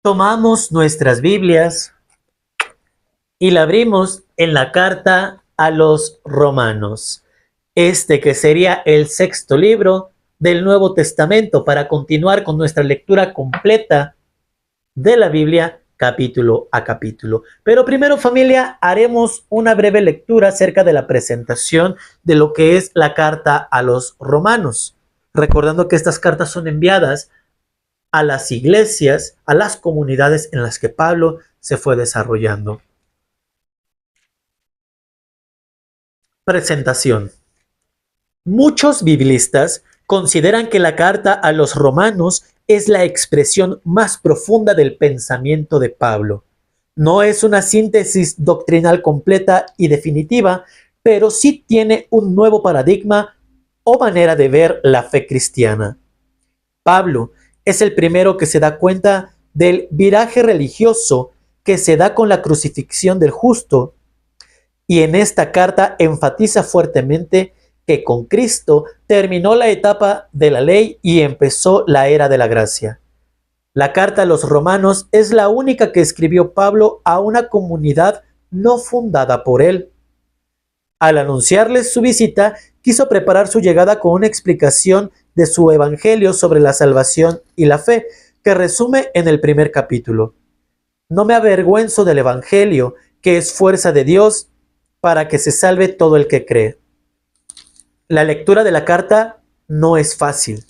Tomamos nuestras Biblias y la abrimos en la carta a los Romanos, que sería el sexto libro del Nuevo Testamento, para continuar con nuestra lectura completa de la Biblia capítulo a capítulo. Pero primero, familia, haremos una breve lectura acerca de la presentación de lo que es la carta a los Romanos, recordando que estas cartas son enviadas a las iglesias, a las comunidades en las que Pablo se fue desarrollando. Presentación. Muchos biblistas consideran que la carta a los romanos es la expresión más profunda del pensamiento de Pablo. No es una síntesis doctrinal completa y definitiva, pero sí tiene un nuevo paradigma o manera de ver la fe cristiana. Pablo es el primero que se da cuenta del viraje religioso que se da con la crucifixión del justo, y en esta carta enfatiza fuertemente que con Cristo terminó la etapa de la ley y empezó la era de la gracia. La carta a los romanos es la única que escribió Pablo a una comunidad no fundada por él. Al anunciarles su visita, quiso preparar su llegada con una explicación de su evangelio sobre la salvación y la fe, que resume en el primer capítulo. No me avergüenzo del evangelio, que es fuerza de Dios para que se salve todo el que cree. La lectura de la carta no es fácil.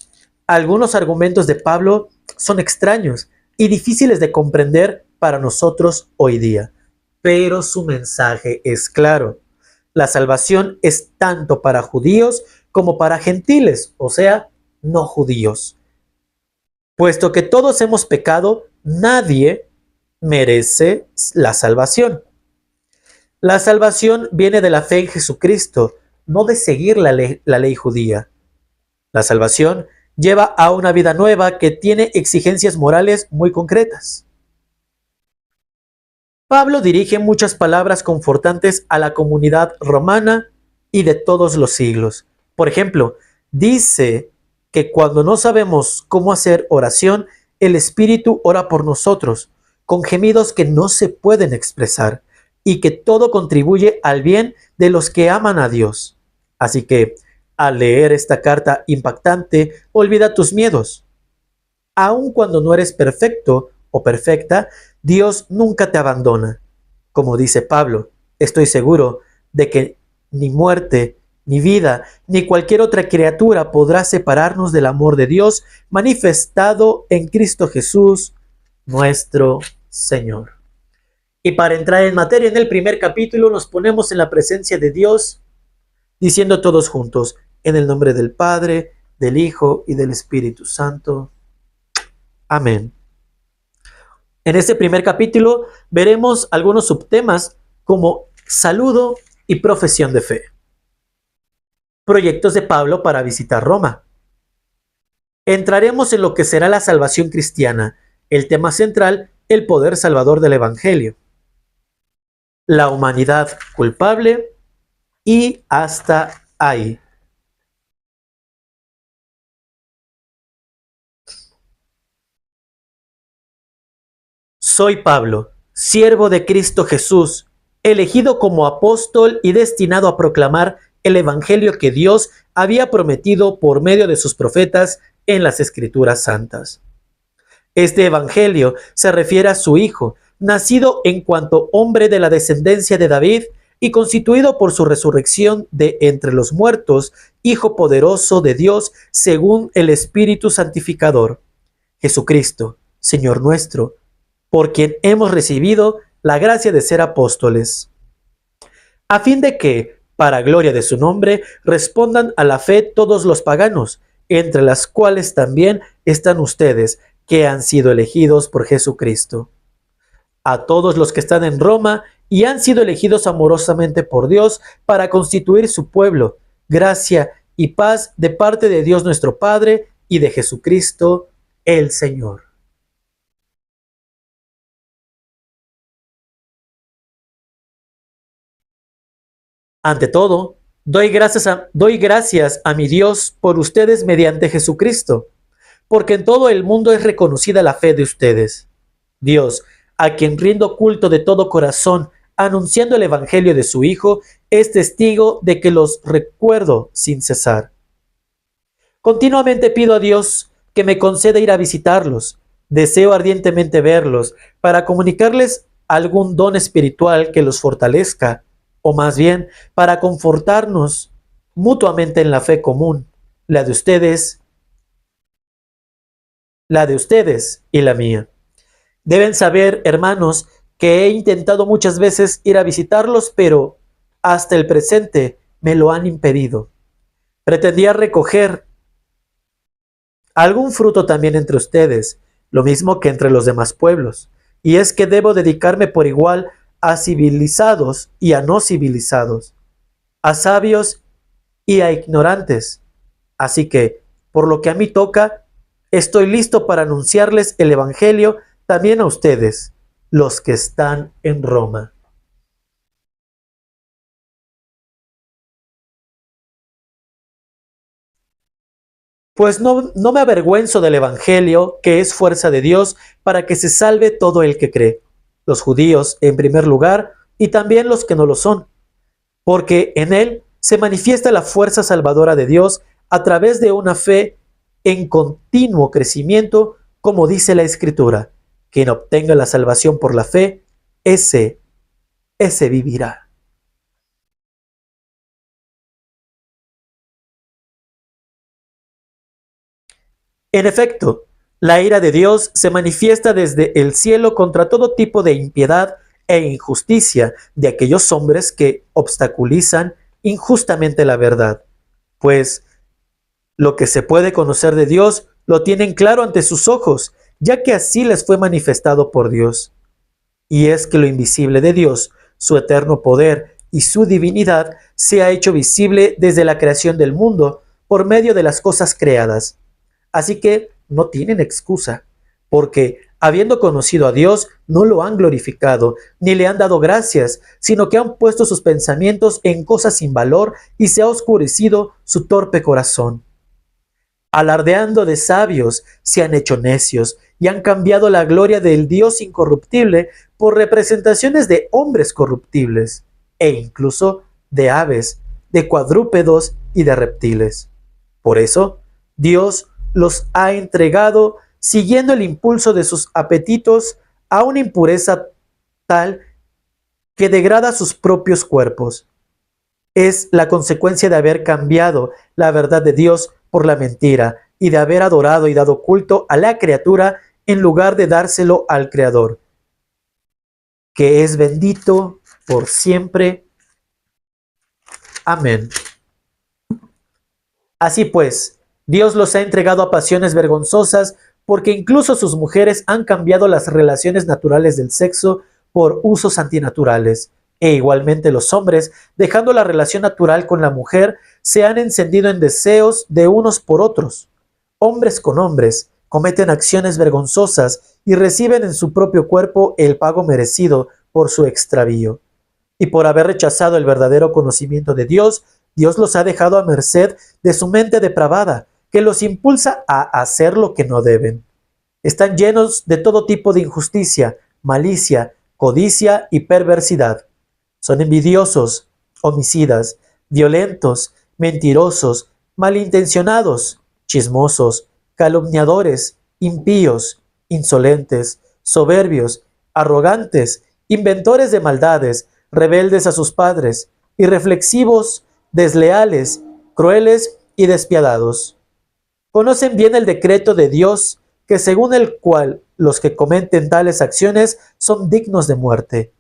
Algunos argumentos de Pablo son extraños y difíciles de comprender para nosotros hoy día, pero su mensaje es claro. La salvación es tanto para judíos como para gentiles, o sea, no judíos. Puesto que todos hemos pecado, nadie merece la salvación. La salvación viene de la fe en Jesucristo, no de seguir la ley judía. La salvación lleva a una vida nueva que tiene exigencias morales muy concretas. Pablo dirige muchas palabras confortantes a la comunidad romana y de todos los siglos. Por ejemplo, dice que cuando no sabemos cómo hacer oración, el Espíritu ora por nosotros, con gemidos que no se pueden expresar, y que todo contribuye al bien de los que aman a Dios. Así que, al leer esta carta impactante, olvida tus miedos. Aun cuando no eres perfecto o perfecta, Dios nunca te abandona. Como dice Pablo, estoy seguro de que ni muerte, ni vida, ni cualquier otra criatura podrá separarnos del amor de Dios manifestado en Cristo Jesús, nuestro Señor. Y para entrar en materia, en el primer capítulo nos ponemos en la presencia de Dios, diciendo todos juntos, en el nombre del Padre, del Hijo y del Espíritu Santo. Amén. En este primer capítulo veremos algunos subtemas como saludo y profesión de fe. Proyectos de Pablo para visitar Roma. Entraremos en lo que será la salvación cristiana, el tema central, el poder salvador del Evangelio. La humanidad culpable y hasta ahí. Soy Pablo, siervo de Cristo Jesús, elegido como apóstol y destinado a proclamar el evangelio que Dios había prometido por medio de sus profetas en las Escrituras Santas. Este evangelio se refiere a su Hijo, nacido en cuanto hombre de la descendencia de David y constituido por su resurrección de entre los muertos, Hijo poderoso de Dios según el Espíritu Santificador, Jesucristo, Señor nuestro, por quien hemos recibido la gracia de ser apóstoles, a fin de que, para gloria de su nombre, respondan a la fe todos los paganos, entre las cuales también están ustedes, que han sido elegidos por Jesucristo. A todos los que están en Roma y han sido elegidos amorosamente por Dios para constituir su pueblo, gracia y paz de parte de Dios nuestro Padre y de Jesucristo el Señor. Ante todo, doy gracias a mi Dios por ustedes mediante Jesucristo, porque en todo el mundo es reconocida la fe de ustedes. Dios, a quien rindo culto de todo corazón, anunciando el Evangelio de su Hijo, es testigo de que los recuerdo sin cesar. Continuamente pido a Dios que me conceda ir a visitarlos. Deseo ardientemente verlos para comunicarles algún don espiritual que los fortalezca, o más bien para confortarnos mutuamente en la fe común, la de ustedes, la de ustedes y la mía. Deben saber, hermanos, que he intentado muchas veces ir a visitarlos, pero hasta el presente me lo han impedido. Pretendía recoger algún fruto también entre ustedes, lo mismo que entre los demás pueblos, y es que debo dedicarme por igual a civilizados y a no civilizados, a sabios y a ignorantes. Así que, por lo que a mí toca, estoy listo para anunciarles el Evangelio también a ustedes, los que están en Roma. Pues no me avergüenzo del Evangelio, que es fuerza de Dios para que se salve todo el que cree, los judíos en primer lugar y también los que no lo son, porque en él se manifiesta la fuerza salvadora de Dios a través de una fe en continuo crecimiento, como dice la Escritura: quien obtenga la salvación por la fe, ese vivirá. En efecto, la ira de Dios se manifiesta desde el cielo contra todo tipo de impiedad e injusticia de aquellos hombres que obstaculizan injustamente la verdad, pues lo que se puede conocer de Dios lo tienen claro ante sus ojos, ya que así les fue manifestado por Dios. Y es que lo invisible de Dios, su eterno poder y su divinidad, se ha hecho visible desde la creación del mundo por medio de las cosas creadas. Así que no tienen excusa, porque habiendo conocido a Dios, no lo han glorificado, ni le han dado gracias, sino que han puesto sus pensamientos en cosas sin valor y se ha oscurecido su torpe corazón. Alardeando de sabios, se han hecho necios y han cambiado la gloria del Dios incorruptible por representaciones de hombres corruptibles, e incluso de aves, de cuadrúpedos y de reptiles. Por eso, Dios los ha entregado, siguiendo el impulso de sus apetitos, a una impureza tal que degrada sus propios cuerpos. Es la consecuencia de haber cambiado la verdad de Dios por la mentira y de haber adorado y dado culto a la criatura en lugar de dárselo al Creador, que es bendito por siempre. Amén. Así pues, Dios los ha entregado a pasiones vergonzosas, porque incluso sus mujeres han cambiado las relaciones naturales del sexo por usos antinaturales, e igualmente los hombres, dejando la relación natural con la mujer, se han encendido en deseos de unos por otros. Hombres con hombres cometen acciones vergonzosas y reciben en su propio cuerpo el pago merecido por su extravío. Y por haber rechazado el verdadero conocimiento de Dios, Dios los ha dejado a merced de su mente depravada, que los impulsa a hacer lo que no deben. Están llenos de todo tipo de injusticia, malicia, codicia y perversidad. Son envidiosos, homicidas, violentos, mentirosos, malintencionados, chismosos, calumniadores, impíos, insolentes, soberbios, arrogantes, inventores de maldades, rebeldes a sus padres, irreflexivos, desleales, crueles y despiadados. Conocen bien el decreto de Dios, que según el cual los que cometen tales acciones son dignos de muerte,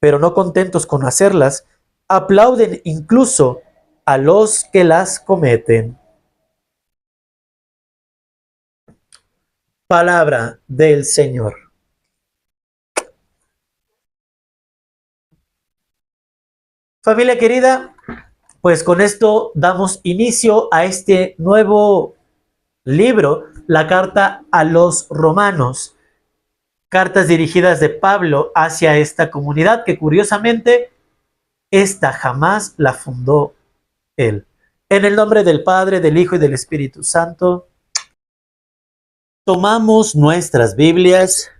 pero no contentos con hacerlas, aplauden incluso a los que las cometen. Palabra del Señor. Familia querida, pues con esto damos inicio a este nuevo libro, la carta a los romanos, cartas dirigidas de Pablo hacia esta comunidad que curiosamente esta jamás la fundó él. En el nombre del Padre, del Hijo y del Espíritu Santo, tomamos nuestras Biblias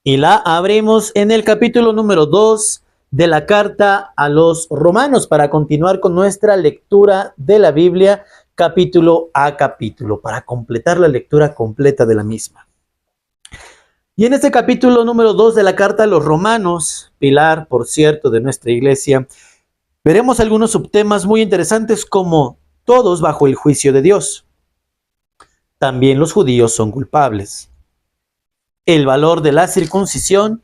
Y la abrimos en el capítulo número 2 de la carta a los romanos para continuar con nuestra lectura de la Biblia capítulo a capítulo, para completar la lectura completa de la misma. Y en este capítulo número 2 de la carta a los romanos, pilar, por cierto, de nuestra iglesia, veremos algunos subtemas muy interesantes como todos bajo el juicio de Dios. También los judíos son culpables. El valor de la circuncisión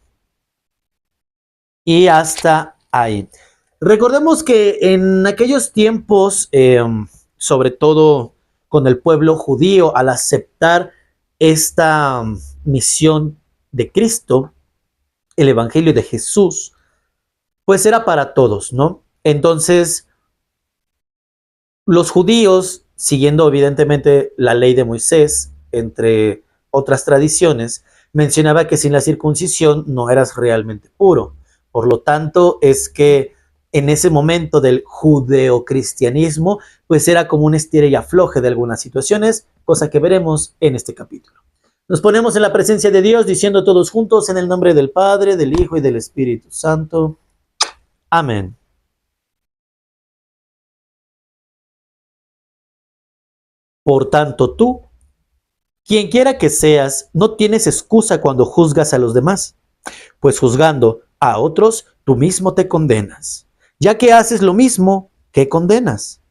y hasta ahí. Recordemos que en aquellos tiempos, sobre todo con el pueblo judío, al aceptar esta misión de Cristo, el Evangelio de Jesús, pues era para todos, ¿no? Entonces, los judíos, siguiendo evidentemente la ley de Moisés, entre otras tradiciones, mencionaba que sin la circuncisión no eras realmente puro. Por lo tanto, es que en ese momento del judeocristianismo, pues era como un estire y afloje de algunas situaciones, cosa que veremos en este capítulo. Nos ponemos en la presencia de Dios diciendo todos juntos en el nombre del Padre, del Hijo y del Espíritu Santo. Amén. Por tanto, tú, quien quiera que seas, no tienes excusa cuando juzgas a los demás, pues juzgando a otros, tú mismo te condenas, ya que haces lo mismo que condenas.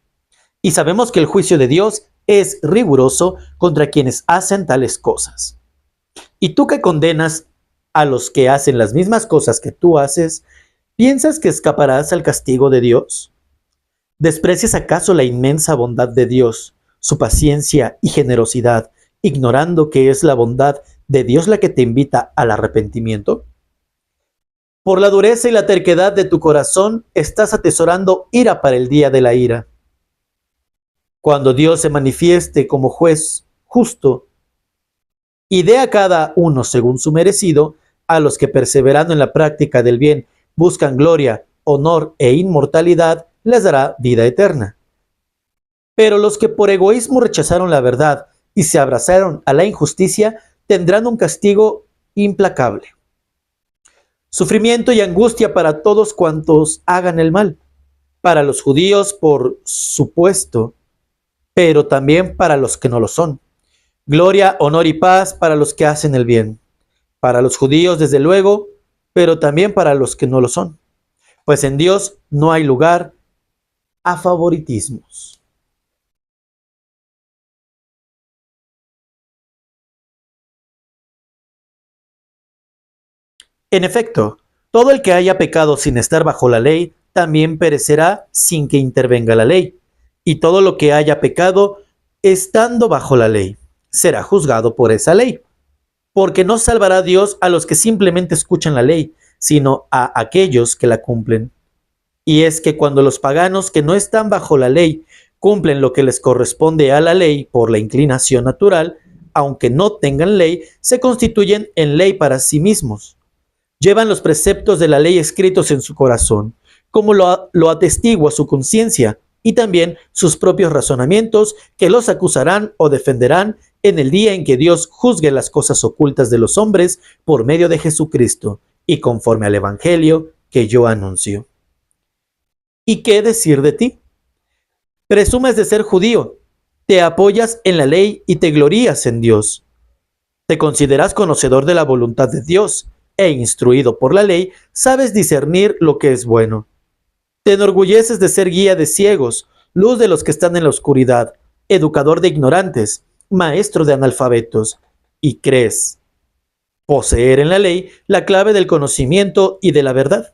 Y sabemos que el juicio de Dios es riguroso contra quienes hacen tales cosas. Y tú que condenas a los que hacen las mismas cosas que tú haces, ¿piensas que escaparás al castigo de Dios? ¿Desprecias acaso la inmensa bondad de Dios, su paciencia y generosidad, ignorando que es la bondad de Dios la que te invita al arrepentimiento? Por la dureza y la terquedad de tu corazón estás atesorando ira para el día de la ira. Cuando Dios se manifieste como juez justo y dé a cada uno según su merecido, a los que perseverando en la práctica del bien buscan gloria, honor e inmortalidad, les dará vida eterna. Pero los que por egoísmo rechazaron la verdad y se abrazaron a la injusticia tendrán un castigo implacable. Sufrimiento y angustia para todos cuantos hagan el mal, para los judíos por supuesto, pero también para los que no lo son. Gloria, honor y paz para los que hacen el bien, para los judíos desde luego, pero también para los que no lo son. Pues en Dios no hay lugar a favoritismos. En efecto, todo el que haya pecado sin estar bajo la ley, también perecerá sin que intervenga la ley. Y todo lo que haya pecado estando bajo la ley, será juzgado por esa ley. Porque no salvará Dios a los que simplemente escuchan la ley, sino a aquellos que la cumplen. Y es que cuando los paganos que no están bajo la ley cumplen lo que les corresponde a la ley por la inclinación natural, aunque no tengan ley, se constituyen en ley para sí mismos. Llevan los preceptos de la ley escritos en su corazón, como lo atestigua su conciencia y también sus propios razonamientos que los acusarán o defenderán en el día en que Dios juzgue las cosas ocultas de los hombres por medio de Jesucristo y conforme al Evangelio que yo anuncio. ¿Y qué decir de ti? Presumes de ser judío, te apoyas en la ley y te glorías en Dios. Te consideras conocedor de la voluntad de Dios e instruido por la ley, sabes discernir lo que es bueno. Te enorgulleces de ser guía de ciegos, luz de los que están en la oscuridad, educador de ignorantes, maestro de analfabetos, y crees poseer en la ley la clave del conocimiento y de la verdad.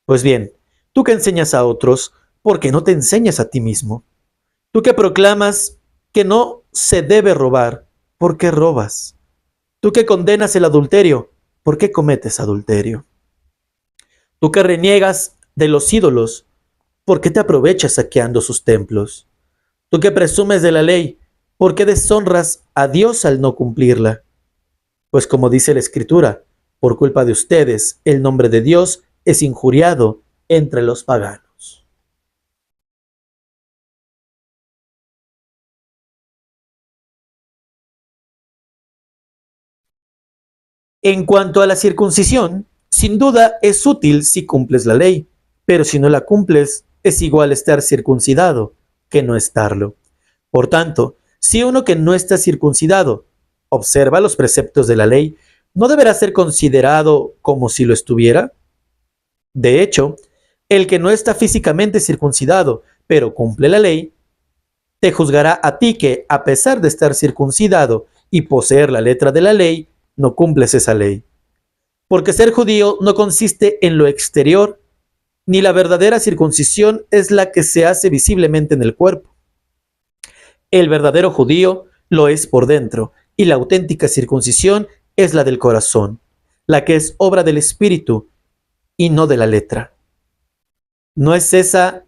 Pues bien, tú que enseñas a otros, ¿por qué no te enseñas a ti mismo? Tú que proclamas que no se debe robar, ¿por qué robas? Tú que condenas el adulterio, ¿por qué cometes adulterio? Tú que reniegas de los ídolos, ¿por qué te aprovechas saqueando sus templos? Tú que presumes de la ley, ¿por qué deshonras a Dios al no cumplirla? Pues como dice la Escritura, por culpa de ustedes, el nombre de Dios es injuriado entre los paganos. En cuanto a la circuncisión, sin duda es útil si cumples la ley, pero si no la cumples, es igual estar circuncidado que no estarlo. Por tanto, si uno que no está circuncidado observa los preceptos de la ley, ¿no deberá ser considerado como si lo estuviera? De hecho, el que no está físicamente circuncidado, pero cumple la ley, te juzgará a ti que, a pesar de estar circuncidado y poseer la letra de la ley, no cumples esa ley. Porque ser judío no consiste en lo exterior, ni la verdadera circuncisión es la que se hace visiblemente en el cuerpo. El verdadero judío lo es por dentro, y la auténtica circuncisión es la del corazón, la que es obra del espíritu y no de la letra. No es esa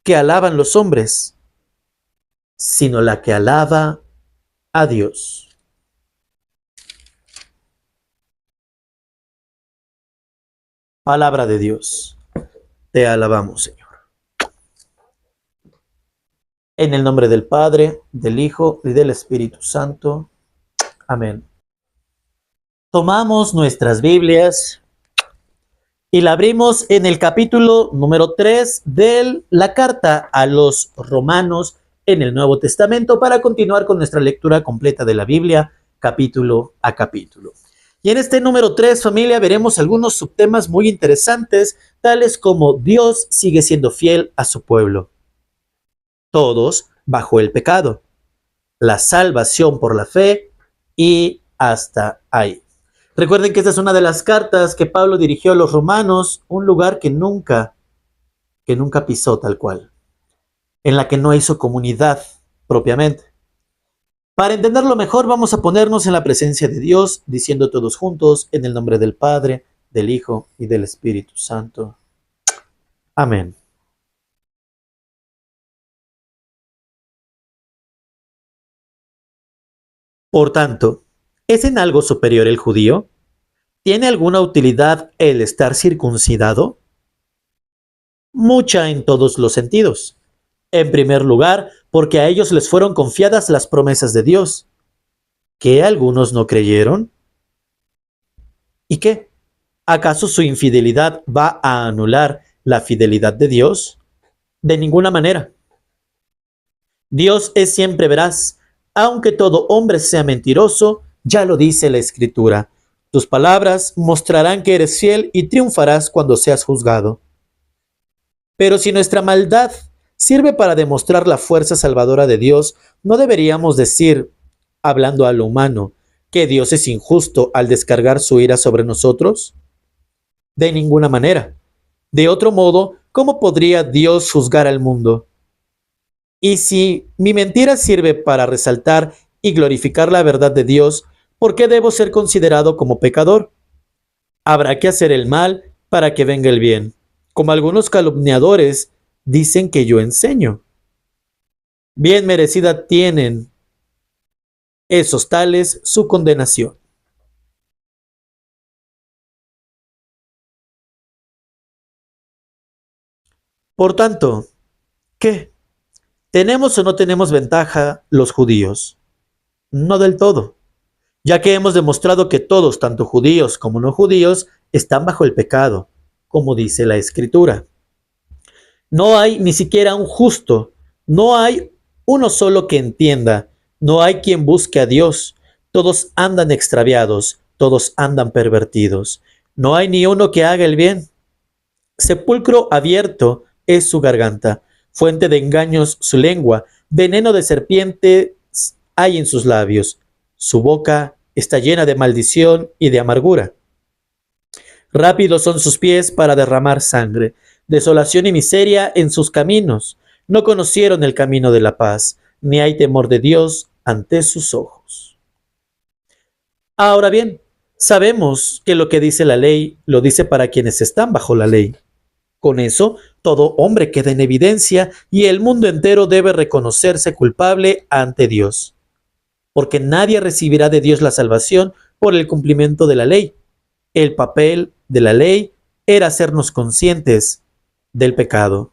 que alaban los hombres, sino la que alaba a Dios. Palabra de Dios. Te alabamos, Señor. En el nombre del Padre, del Hijo y del Espíritu Santo. Amén. Tomamos nuestras Biblias y la abrimos en el capítulo número 3 de la carta a los Romanos en el Nuevo Testamento para continuar con nuestra lectura completa de la Biblia, capítulo a capítulo. Y en este número 3, familia, veremos algunos subtemas muy interesantes, tales como Dios sigue siendo fiel a su pueblo. Todos bajo el pecado. La salvación por la fe y hasta ahí. Recuerden que esta es una de las cartas que Pablo dirigió a los romanos, un lugar que nunca pisó tal cual, en la que no hizo comunidad propiamente. Para entenderlo mejor, vamos a ponernos en la presencia de Dios, diciendo todos juntos, en el nombre del Padre, del Hijo y del Espíritu Santo. Amén. Por tanto, ¿es en algo superior el judío? ¿Tiene alguna utilidad el estar circuncidado? Mucha en todos los sentidos. En primer lugar, porque a ellos les fueron confiadas las promesas de Dios. ¿Qué algunos no creyeron? ¿Y qué? ¿Acaso su infidelidad va a anular la fidelidad de Dios? De ninguna manera. Dios es siempre veraz, aunque todo hombre sea mentiroso, ya lo dice la Escritura. Tus palabras mostrarán que eres fiel y triunfarás cuando seas juzgado. Pero si nuestra maldad sirve para demostrar la fuerza salvadora de Dios, ¿no deberíamos decir, hablando a lo humano, que Dios es injusto al descargar su ira sobre nosotros? De ninguna manera. De otro modo, ¿cómo podría Dios juzgar al mundo? Y si mi mentira sirve para resaltar y glorificar la verdad de Dios, ¿por qué debo ser considerado como pecador? Habrá que hacer el mal para que venga el bien, como algunos calumniadores dicen que yo enseño. Bien merecida tienen esos tales su condenación. Por tanto, ¿qué? ¿Tenemos o no tenemos ventaja los judíos? No del todo, ya que hemos demostrado que todos, tanto judíos como no judíos, están bajo el pecado, como dice la Escritura. No hay ni siquiera un justo, no hay uno solo que entienda, no hay quien busque a Dios, todos andan extraviados, todos andan pervertidos, no hay ni uno que haga el bien. Sepulcro abierto es su garganta, fuente de engaños su lengua, veneno de serpiente hay en sus labios, su boca está llena de maldición y de amargura. Rápidos son sus pies para derramar sangre, desolación y miseria en sus caminos. No conocieron el camino de la paz, ni hay temor de Dios ante sus ojos. Ahora bien, sabemos que lo que dice la ley lo dice para quienes están bajo la ley. Con eso, todo hombre queda en evidencia y el mundo entero debe reconocerse culpable ante Dios, porque nadie recibirá de Dios la salvación por el cumplimiento de la ley. El papel de la ley era hacernos conscientes del pecado.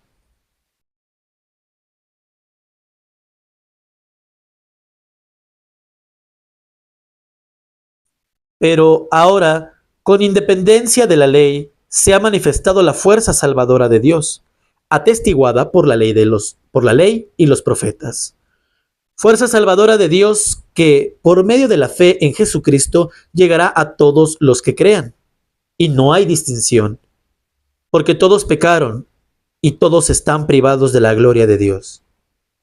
Pero ahora, con independencia de la ley, se ha manifestado la fuerza salvadora de Dios, atestiguada por por la ley y los profetas. Fuerza salvadora de Dios que, por medio de la fe en Jesucristo, llegará a todos los que crean. Y no hay distinción, porque todos pecaron y todos están privados de la gloria de Dios.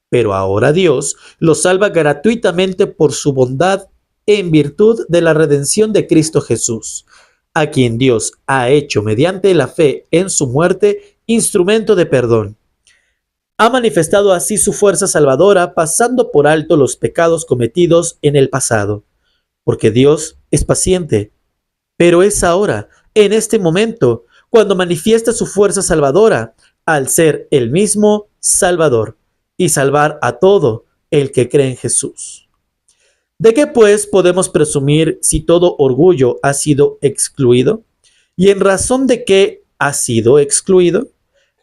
Pero ahora Dios los salva gratuitamente por su bondad en virtud de la redención de Cristo Jesús, a quien Dios ha hecho mediante la fe en su muerte instrumento de perdón. Ha manifestado así su fuerza salvadora pasando por alto los pecados cometidos en el pasado, porque Dios es paciente, pero es ahora, en este momento, cuando manifiesta su fuerza salvadora, al ser el mismo Salvador y salvar a todo el que cree en Jesús. ¿De qué pues podemos presumir si todo orgullo ha sido excluido? ¿Y en razón de qué ha sido excluido?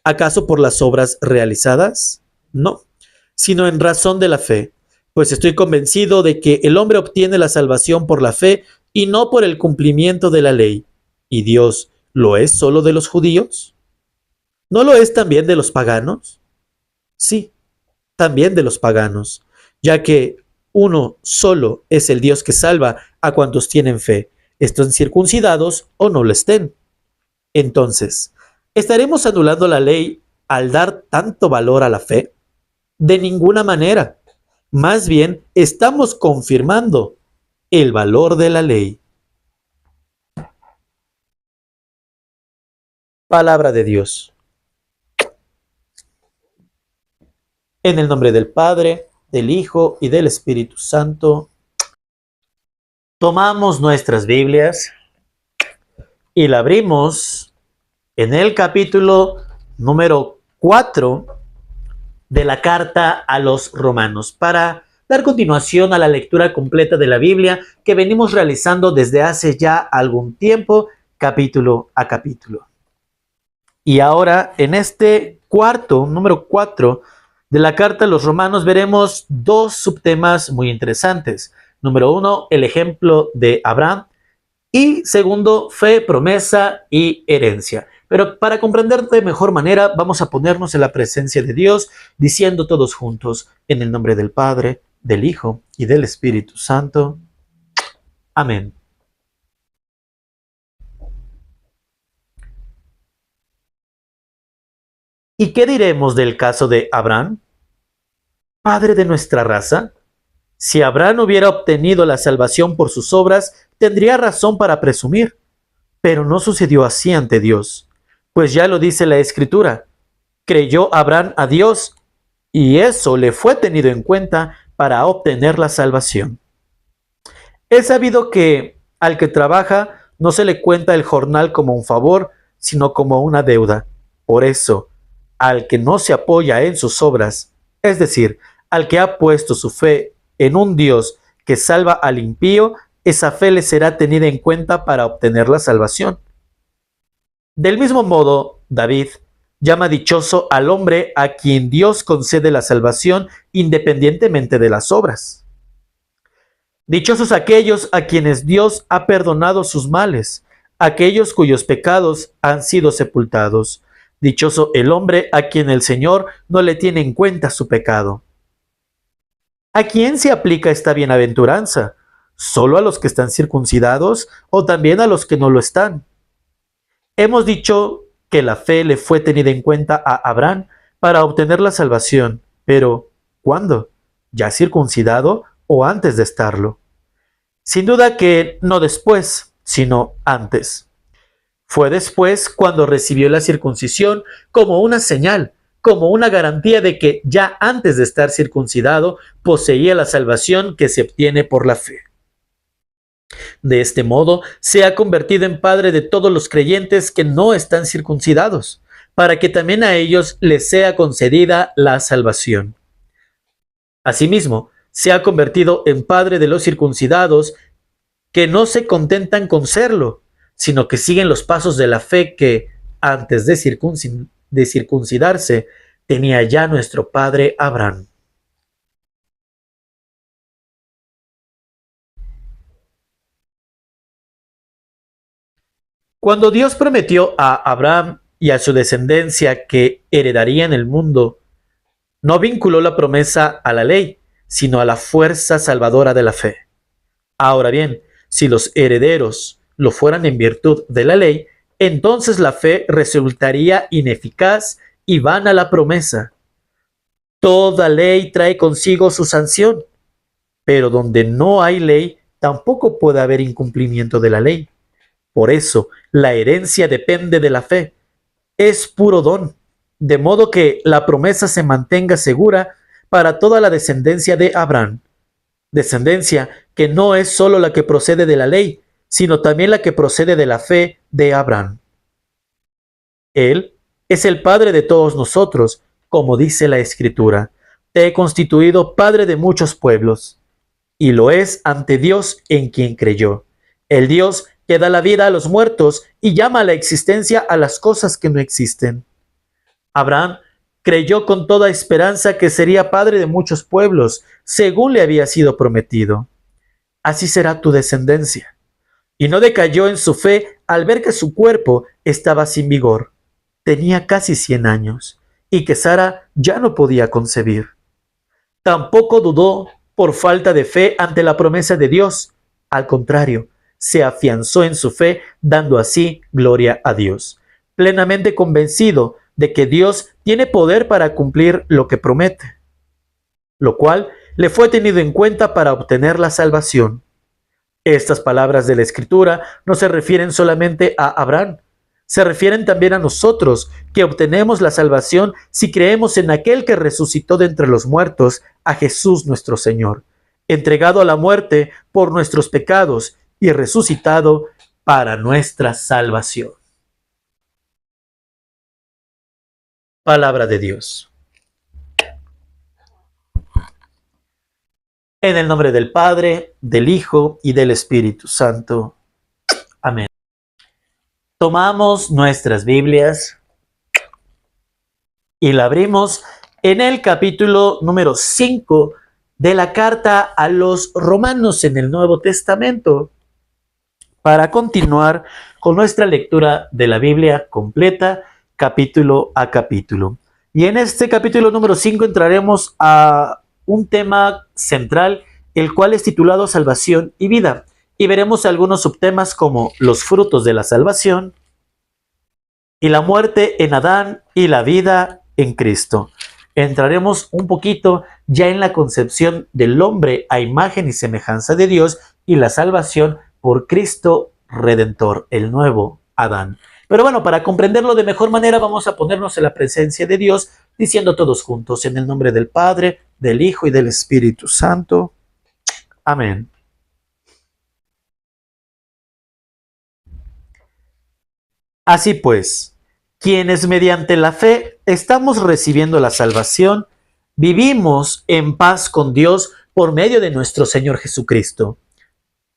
¿Acaso por las obras realizadas? No, sino en razón de la fe, pues estoy convencido de que el hombre obtiene la salvación por la fe y no por el cumplimiento de la ley. ¿Y Dios lo es solo de los judíos? ¿No lo es también de los paganos? Sí, también de los paganos, ya que uno solo es el Dios que salva a cuantos tienen fe, estén circuncidados o no lo estén. Entonces, ¿estaremos anulando la ley al dar tanto valor a la fe? De ninguna manera. Más bien, estamos confirmando el valor de la ley. Palabra de Dios. En el nombre del Padre, del Hijo y del Espíritu Santo, tomamos nuestras Biblias y la abrimos en el capítulo número 4 de la carta a los romanos para dar continuación a la lectura completa de la Biblia que venimos realizando desde hace ya algún tiempo, capítulo a capítulo. Y ahora, en este número 4 de la carta a los romanos, veremos dos subtemas muy interesantes. Número 1, el ejemplo de Abraham. Y segundo, fe, promesa y herencia. Pero para comprender de mejor manera, vamos a ponernos en la presencia de Dios, diciendo todos juntos, en el nombre del Padre, del Hijo y del Espíritu Santo. Amén. ¿Y qué diremos del caso de Abraham, padre de nuestra raza? Si Abraham hubiera obtenido la salvación por sus obras, tendría razón para presumir. Pero no sucedió así ante Dios, pues ya lo dice la Escritura. Creyó Abraham a Dios y eso le fue tenido en cuenta para obtener la salvación. Es sabido que al que trabaja no se le cuenta el jornal como un favor, sino como una deuda. Por eso, al que no se apoya en sus obras, es decir, al que ha puesto su fe en un Dios que salva al impío, esa fe le será tenida en cuenta para obtener la salvación. Del mismo modo, David llama dichoso al hombre a quien Dios concede la salvación independientemente de las obras. Dichosos aquellos a quienes Dios ha perdonado sus males, aquellos cuyos pecados han sido sepultados. Dichoso el hombre a quien el Señor no le tiene en cuenta su pecado. ¿A quién se aplica esta bienaventuranza? ¿Solo a los que están circuncidados o también a los que no lo están? Hemos dicho que la fe le fue tenida en cuenta a Abraham para obtener la salvación, pero ¿cuándo? ¿Ya circuncidado o antes de estarlo? Sin duda que no después, sino antes. Fue después cuando recibió la circuncisión como una señal, como una garantía de que ya antes de estar circuncidado poseía la salvación que se obtiene por la fe. De este modo, se ha convertido en padre de todos los creyentes que no están circuncidados, para que también a ellos les sea concedida la salvación. Asimismo, se ha convertido en padre de los circuncidados que no se contentan con serlo, sino que siguen los pasos de la fe que, antes de circuncidarse, tenía ya nuestro padre Abraham. Cuando Dios prometió a Abraham y a su descendencia que heredarían el mundo, no vinculó la promesa a la ley, sino a la fuerza salvadora de la fe. Ahora bien, si los herederos lo fueran en virtud de la ley, entonces la fe resultaría ineficaz y vana la promesa. Toda ley trae consigo su sanción, pero donde no hay ley, tampoco puede haber incumplimiento de la ley. Por eso, la herencia depende de la fe. Es puro don, de modo que la promesa se mantenga segura para toda la descendencia de Abraham. Descendencia que no es sólo la que procede de la ley, sino también la que procede de la fe de Abraham. Él es el Padre de todos nosotros, como dice la Escritura. Te he constituido Padre de muchos pueblos, y lo es ante Dios en quien creyó. El Dios que da la vida a los muertos y llama a la existencia a las cosas que no existen. Abraham creyó con toda esperanza que sería padre de muchos pueblos, según le había sido prometido. Así será tu descendencia. Y no decayó en su fe al ver que su cuerpo estaba sin vigor. Tenía casi 100 años, y que Sara ya no podía concebir. Tampoco dudó por falta de fe ante la promesa de Dios. Al contrario, se afianzó en su fe, dando así gloria a Dios, plenamente convencido de que Dios tiene poder para cumplir lo que promete, lo cual le fue tenido en cuenta para obtener la salvación. Estas palabras de la Escritura no se refieren solamente a Abraham, se refieren también a nosotros, que obtenemos la salvación si creemos en aquel que resucitó de entre los muertos, a Jesús nuestro Señor, entregado a la muerte por nuestros pecados y resucitado para nuestra salvación. Palabra de Dios. En el nombre del Padre, del Hijo y del Espíritu Santo. Amén. Tomamos nuestras Biblias y la abrimos en el capítulo número 5 de la carta a los Romanos en el Nuevo Testamento, para continuar con nuestra lectura de la Biblia completa, capítulo a capítulo. Y en este capítulo número 5 entraremos a un tema central, el cual es titulado Salvación y Vida. Y veremos algunos subtemas como los frutos de la salvación y la muerte en Adán y la vida en Cristo. Entraremos un poquito ya en la concepción del hombre a imagen y semejanza de Dios y la salvación por Cristo Redentor, el nuevo Adán. Pero bueno, para comprenderlo de mejor manera vamos a ponernos en la presencia de Dios, diciendo todos juntos, en el nombre del Padre, del Hijo y del Espíritu Santo. Amén. Así pues, quienes mediante la fe estamos recibiendo la salvación, vivimos en paz con Dios por medio de nuestro Señor Jesucristo.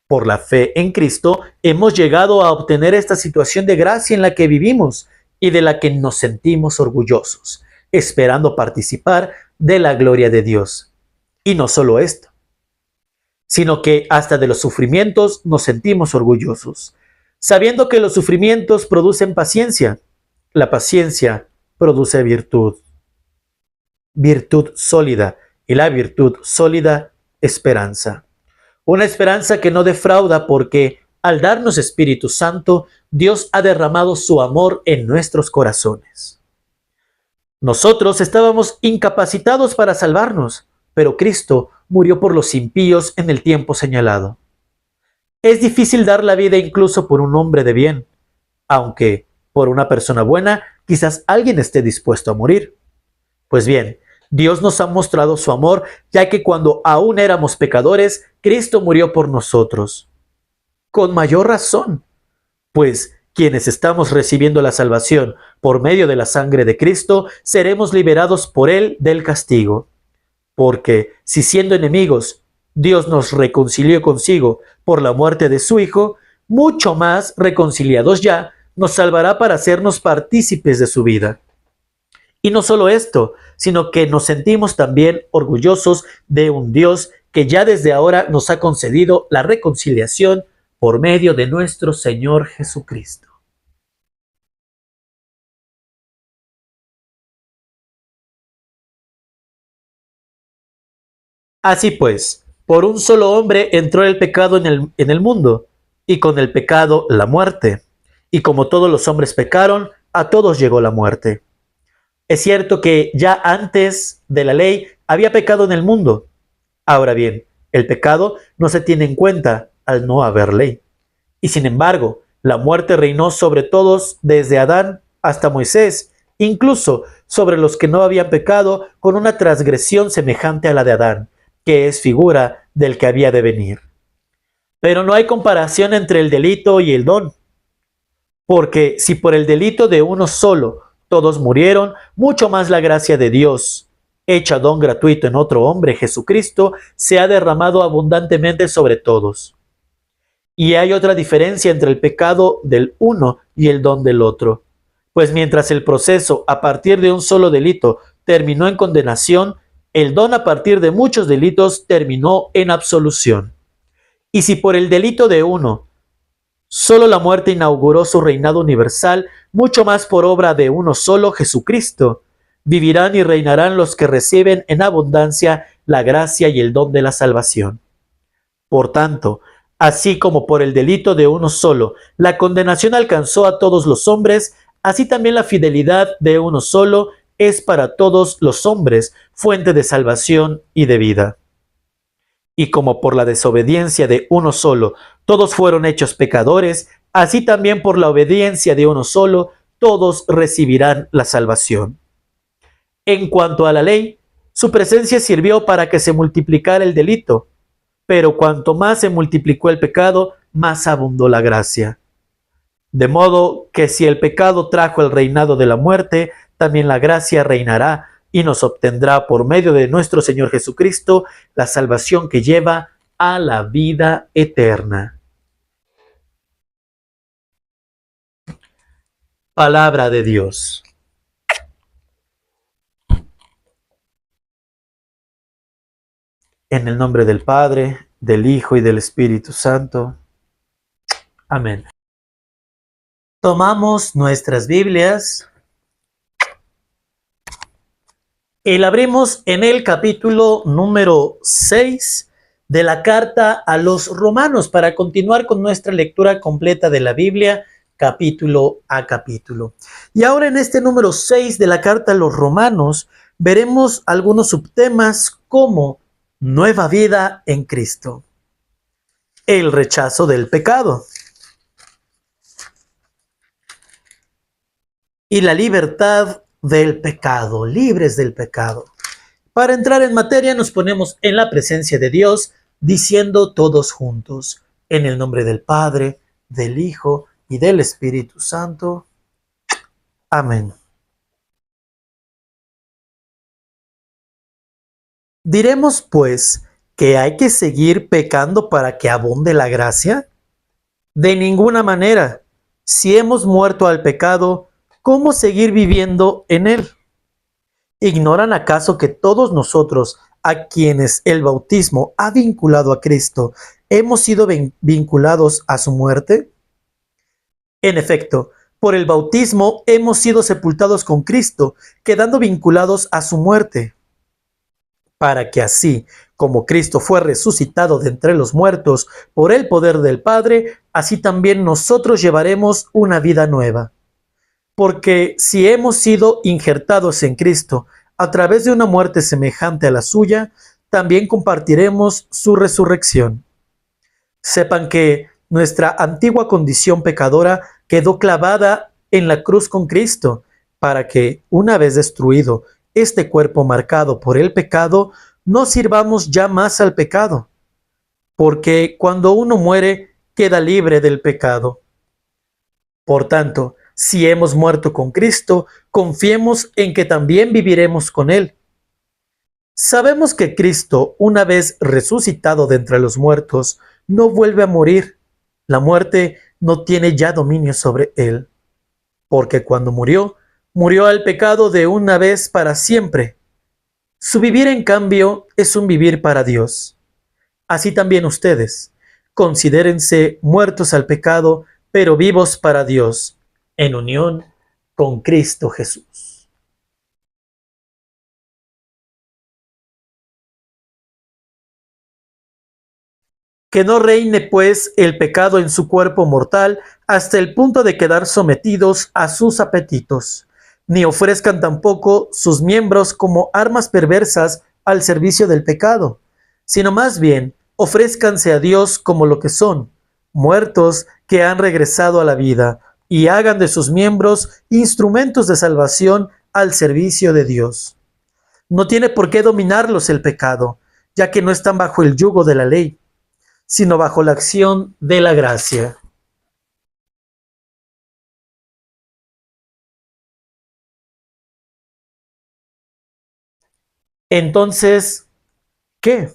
Por la fe en Cristo hemos llegado a obtener esta situación de gracia en la que vivimos y de la que nos sentimos orgullosos, esperando participar de la gloria de Dios. Y no solo esto, sino que hasta de los sufrimientos nos sentimos orgullosos, sabiendo que los sufrimientos producen paciencia. La paciencia produce virtud, virtud sólida, y la virtud sólida, esperanza. Una esperanza que no defrauda porque, al darnos Espíritu Santo, Dios ha derramado su amor en nuestros corazones. Nosotros estábamos incapacitados para salvarnos, pero Cristo murió por los impíos en el tiempo señalado. Es difícil dar la vida incluso por un hombre de bien, aunque por una persona buena quizás alguien esté dispuesto a morir. Pues bien, Dios nos ha mostrado su amor, ya que cuando aún éramos pecadores, Cristo murió por nosotros. Con mayor razón, pues quienes estamos recibiendo la salvación por medio de la sangre de Cristo, seremos liberados por Él del castigo. Porque si siendo enemigos, Dios nos reconcilió consigo por la muerte de su Hijo, mucho más reconciliados ya, nos salvará para hacernos partícipes de su vida. Y no solo esto, sino que nos sentimos también orgullosos de un Dios que ya desde ahora nos ha concedido la reconciliación por medio de nuestro Señor Jesucristo. Así pues, por un solo hombre entró el pecado en el mundo, y con el pecado la muerte. Y como todos los hombres pecaron, a todos llegó la muerte. Es cierto que ya antes de la ley había pecado en el mundo. Ahora bien, el pecado no se tiene en cuenta al no haber ley. Y sin embargo, la muerte reinó sobre todos desde Adán hasta Moisés, incluso sobre los que no habían pecado con una transgresión semejante a la de Adán, que es figura del que había de venir. Pero no hay comparación entre el delito y el don, porque si por el delito de uno solo todos murieron, mucho más la gracia de Dios, hecha don gratuito en otro hombre, Jesucristo, se ha derramado abundantemente sobre todos. Y hay otra diferencia entre el pecado del uno y el don del otro. Pues mientras el proceso a partir de un solo delito terminó en condenación, el don a partir de muchos delitos terminó en absolución. Y si por el delito de uno solo la muerte inauguró su reinado universal, mucho más por obra de uno solo, Jesucristo, vivirán y reinarán los que reciben en abundancia la gracia y el don de la salvación. Por tanto, así como por el delito de uno solo la condenación alcanzó a todos los hombres, así también la fidelidad de uno solo es para todos los hombres fuente de salvación y de vida. Y como por la desobediencia de uno solo todos fueron hechos pecadores, así también por la obediencia de uno solo todos recibirán la salvación. En cuanto a la ley, su presencia sirvió para que se multiplicara el delito, pero cuanto más se multiplicó el pecado, más abundó la gracia. De modo que si el pecado trajo el reinado de la muerte, también la gracia reinará y nos obtendrá por medio de nuestro Señor Jesucristo la salvación que lleva a la vida eterna. Palabra de Dios. En el nombre del Padre, del Hijo y del Espíritu Santo. Amén. Tomamos nuestras Biblias y la abrimos en el capítulo número 6 de la carta a los romanos para continuar con nuestra lectura completa de la Biblia, capítulo a capítulo. Y ahora en este número 6 de la carta a los romanos veremos algunos subtemas como nueva vida en Cristo, el rechazo del pecado y la libertad del pecado, libres del pecado. Para entrar en materia nos ponemos en la presencia de Dios diciendo todos juntos, en el nombre del Padre, del Hijo y del Espíritu Santo. Amén. ¿Diremos pues que hay que seguir pecando para que abunde la gracia? De ninguna manera. Si hemos muerto al pecado, ¿cómo seguir viviendo en él? ¿Ignoran acaso que todos nosotros, a quienes el bautismo ha vinculado a Cristo, hemos sido vinculados a su muerte? En efecto, por el bautismo hemos sido sepultados con Cristo, quedando vinculados a su muerte, para que así como Cristo fue resucitado de entre los muertos por el poder del Padre, así también nosotros llevaremos una vida nueva. Porque si hemos sido injertados en Cristo a través de una muerte semejante a la suya, también compartiremos su resurrección. Sepan que nuestra antigua condición pecadora quedó clavada en la cruz con Cristo, para que, una vez destruido este cuerpo marcado por el pecado, no sirvamos ya más al pecado, porque cuando uno muere, queda libre del pecado. Por tanto, si hemos muerto con Cristo, confiemos en que también viviremos con Él. Sabemos que Cristo, una vez resucitado de entre los muertos, no vuelve a morir. La muerte no tiene ya dominio sobre Él, porque cuando murió, murió al pecado de una vez para siempre. Su vivir, en cambio, es un vivir para Dios. Así también ustedes, considérense muertos al pecado, pero vivos para Dios, en unión con Cristo Jesús. Que no reine pues el pecado en su cuerpo mortal hasta el punto de quedar sometidos a sus apetitos, ni ofrezcan tampoco sus miembros como armas perversas al servicio del pecado, sino más bien ofrézcanse a Dios como lo que son, muertos que han regresado a la vida, y hagan de sus miembros instrumentos de salvación al servicio de Dios. No tiene por qué dominarlos el pecado, ya que no están bajo el yugo de la ley, sino bajo la acción de la gracia. Entonces, ¿qué?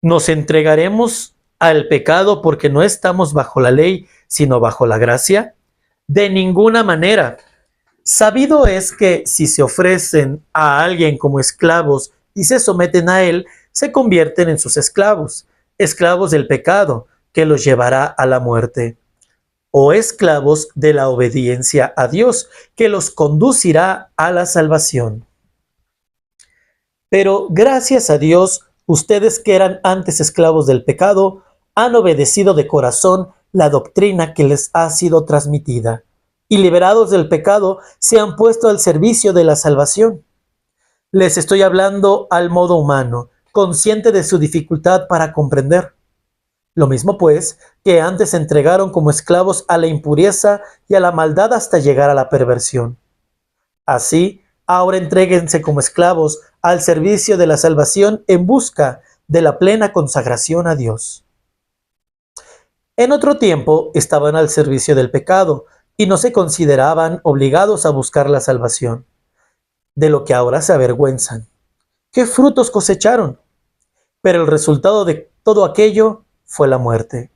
¿Nos entregaremos al pecado porque no estamos bajo la ley, sino bajo la gracia? De ninguna manera. Sabido es que si se ofrecen a alguien como esclavos y se someten a él, se convierten en sus esclavos, esclavos del pecado, que los llevará a la muerte, o esclavos de la obediencia a Dios, que los conducirá a la salvación. Pero gracias a Dios, ustedes que eran antes esclavos del pecado, han obedecido de corazón la doctrina que les ha sido transmitida, y liberados del pecado, se han puesto al servicio de la salvación. Les estoy hablando al modo humano, consciente de su dificultad para comprender. Lo mismo pues que antes se entregaron como esclavos a la impureza y a la maldad hasta llegar a la perversión. Así, ahora entréguense como esclavos al servicio de la salvación en busca de la plena consagración a Dios. En otro tiempo estaban al servicio del pecado y no se consideraban obligados a buscar la salvación, de lo que ahora se avergüenzan. ¿Qué frutos cosecharon? Pero el resultado de todo aquello fue la muerte.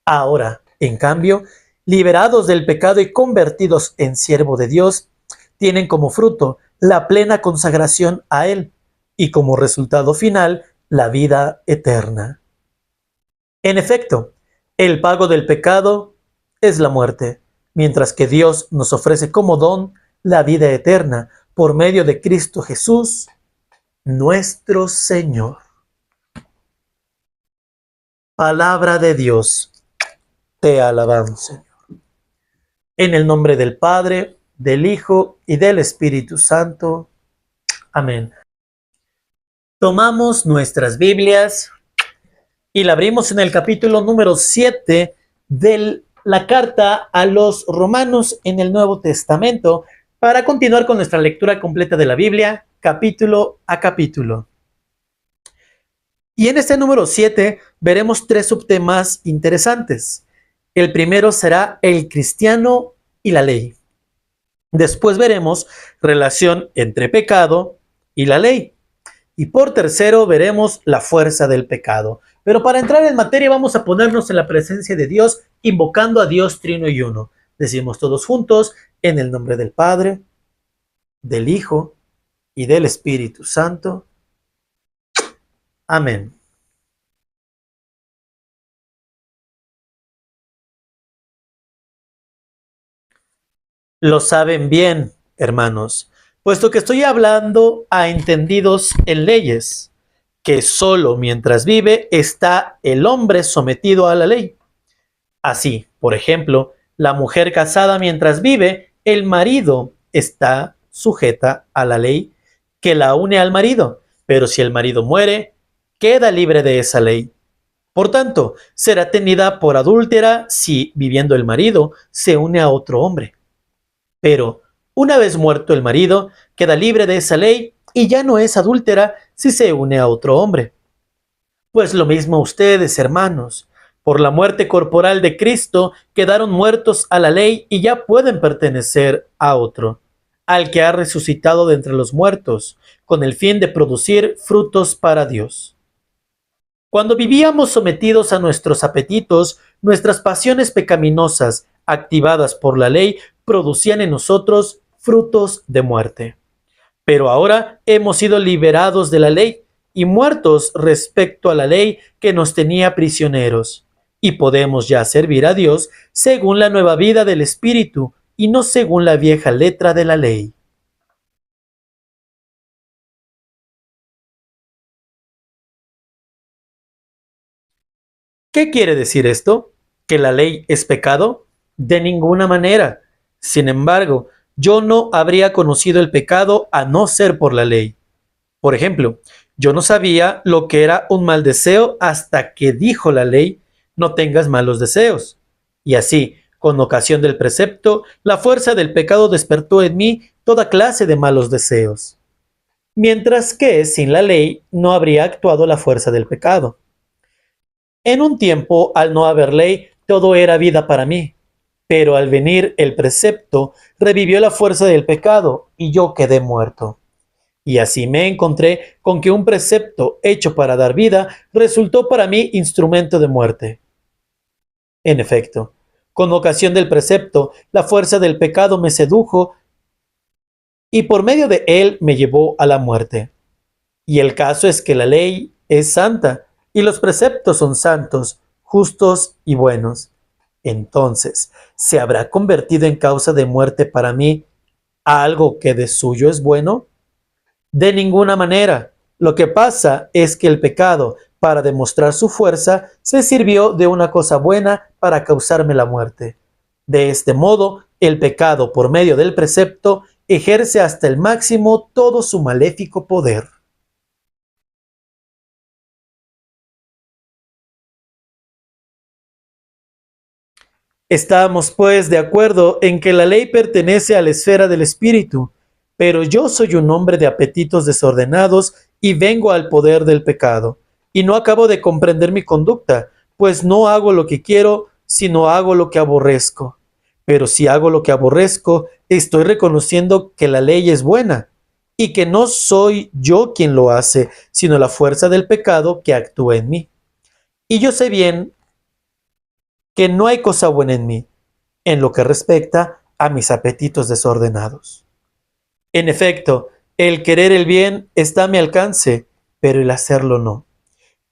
Ahora, en cambio, liberados del pecado y convertidos en siervo de Dios, tienen como fruto la plena consagración a Él y como resultado final la vida eterna. En efecto, el pago del pecado es la muerte, mientras que Dios nos ofrece como don la vida eterna por medio de Cristo Jesús, nuestro Señor. Palabra de Dios, te alabamos, Señor. En el nombre del Padre, del Hijo y del Espíritu Santo. Amén. Tomamos nuestras Biblias y la abrimos en el capítulo número 7 de la carta a los Romanos en el Nuevo Testamento para continuar con nuestra lectura completa de la Biblia, capítulo a capítulo. Y en este número 7 veremos tres subtemas interesantes. El primero será el cristiano y la ley. Después veremos relación entre pecado y la ley. Y por tercero veremos la fuerza del pecado. Pero para entrar en materia vamos a ponernos en la presencia de Dios, invocando a Dios Trino y Uno. Decimos todos juntos, en el nombre del Padre, del Hijo y del Espíritu Santo. Amén. Lo saben bien, hermanos, puesto que estoy hablando a entendidos en leyes, que solo mientras vive está el hombre sometido a la ley. Así, por ejemplo, la mujer casada mientras vive, el marido está sujeta a la ley que la une al marido, pero si el marido muere, queda libre de esa ley. Por tanto, será tenida por adúltera si, viviendo el marido, se une a otro hombre. Pero, una vez muerto el marido, queda libre de esa ley y ya no es adúltera si se une a otro hombre. Pues lo mismo ustedes, hermanos, por la muerte corporal de Cristo quedaron muertos a la ley y ya pueden pertenecer a otro, al que ha resucitado de entre los muertos, con el fin de producir frutos para Dios. Cuando vivíamos sometidos a nuestros apetitos, nuestras pasiones pecaminosas, activadas por la ley, producían en nosotros frutos de muerte. Pero ahora hemos sido liberados de la ley y muertos respecto a la ley que nos tenía prisioneros, y podemos ya servir a Dios según la nueva vida del Espíritu y no según la vieja letra de la ley. ¿Qué quiere decir esto? ¿Que la ley es pecado? De ninguna manera. Sin embargo, yo no habría conocido el pecado a no ser por la ley. Por ejemplo, yo no sabía lo que era un mal deseo hasta que dijo la ley, no tengas malos deseos. Y así, con ocasión del precepto, la fuerza del pecado despertó en mí toda clase de malos deseos. Mientras que, sin la ley, no habría actuado la fuerza del pecado. En un tiempo, al no haber ley, todo era vida para mí. Pero al venir el precepto, revivió la fuerza del pecado y yo quedé muerto. Y así me encontré con que un precepto hecho para dar vida resultó para mí instrumento de muerte. En efecto, con ocasión del precepto, la fuerza del pecado me sedujo y por medio de él me llevó a la muerte. Y el caso es que la ley es santa y los preceptos son santos, justos y buenos. Entonces, ¿se habrá convertido en causa de muerte para mí algo que de suyo es bueno? De ninguna manera. Lo que pasa es que el pecado, para demostrar su fuerza, se sirvió de una cosa buena para causarme la muerte. De este modo, el pecado, por medio del precepto, ejerce hasta el máximo todo su maléfico poder. Estamos, pues, de acuerdo en que la ley pertenece a la esfera del espíritu, pero yo soy un hombre de apetitos desordenados y vengo al poder del pecado, y no acabo de comprender mi conducta, pues no hago lo que quiero, sino hago lo que aborrezco. Pero si hago lo que aborrezco, estoy reconociendo que la ley es buena, y que no soy yo quien lo hace, sino la fuerza del pecado que actúa en mí. Y yo sé bien que no hay cosa buena en mí, en lo que respecta a mis apetitos desordenados. En efecto, el querer el bien está a mi alcance, pero el hacerlo no,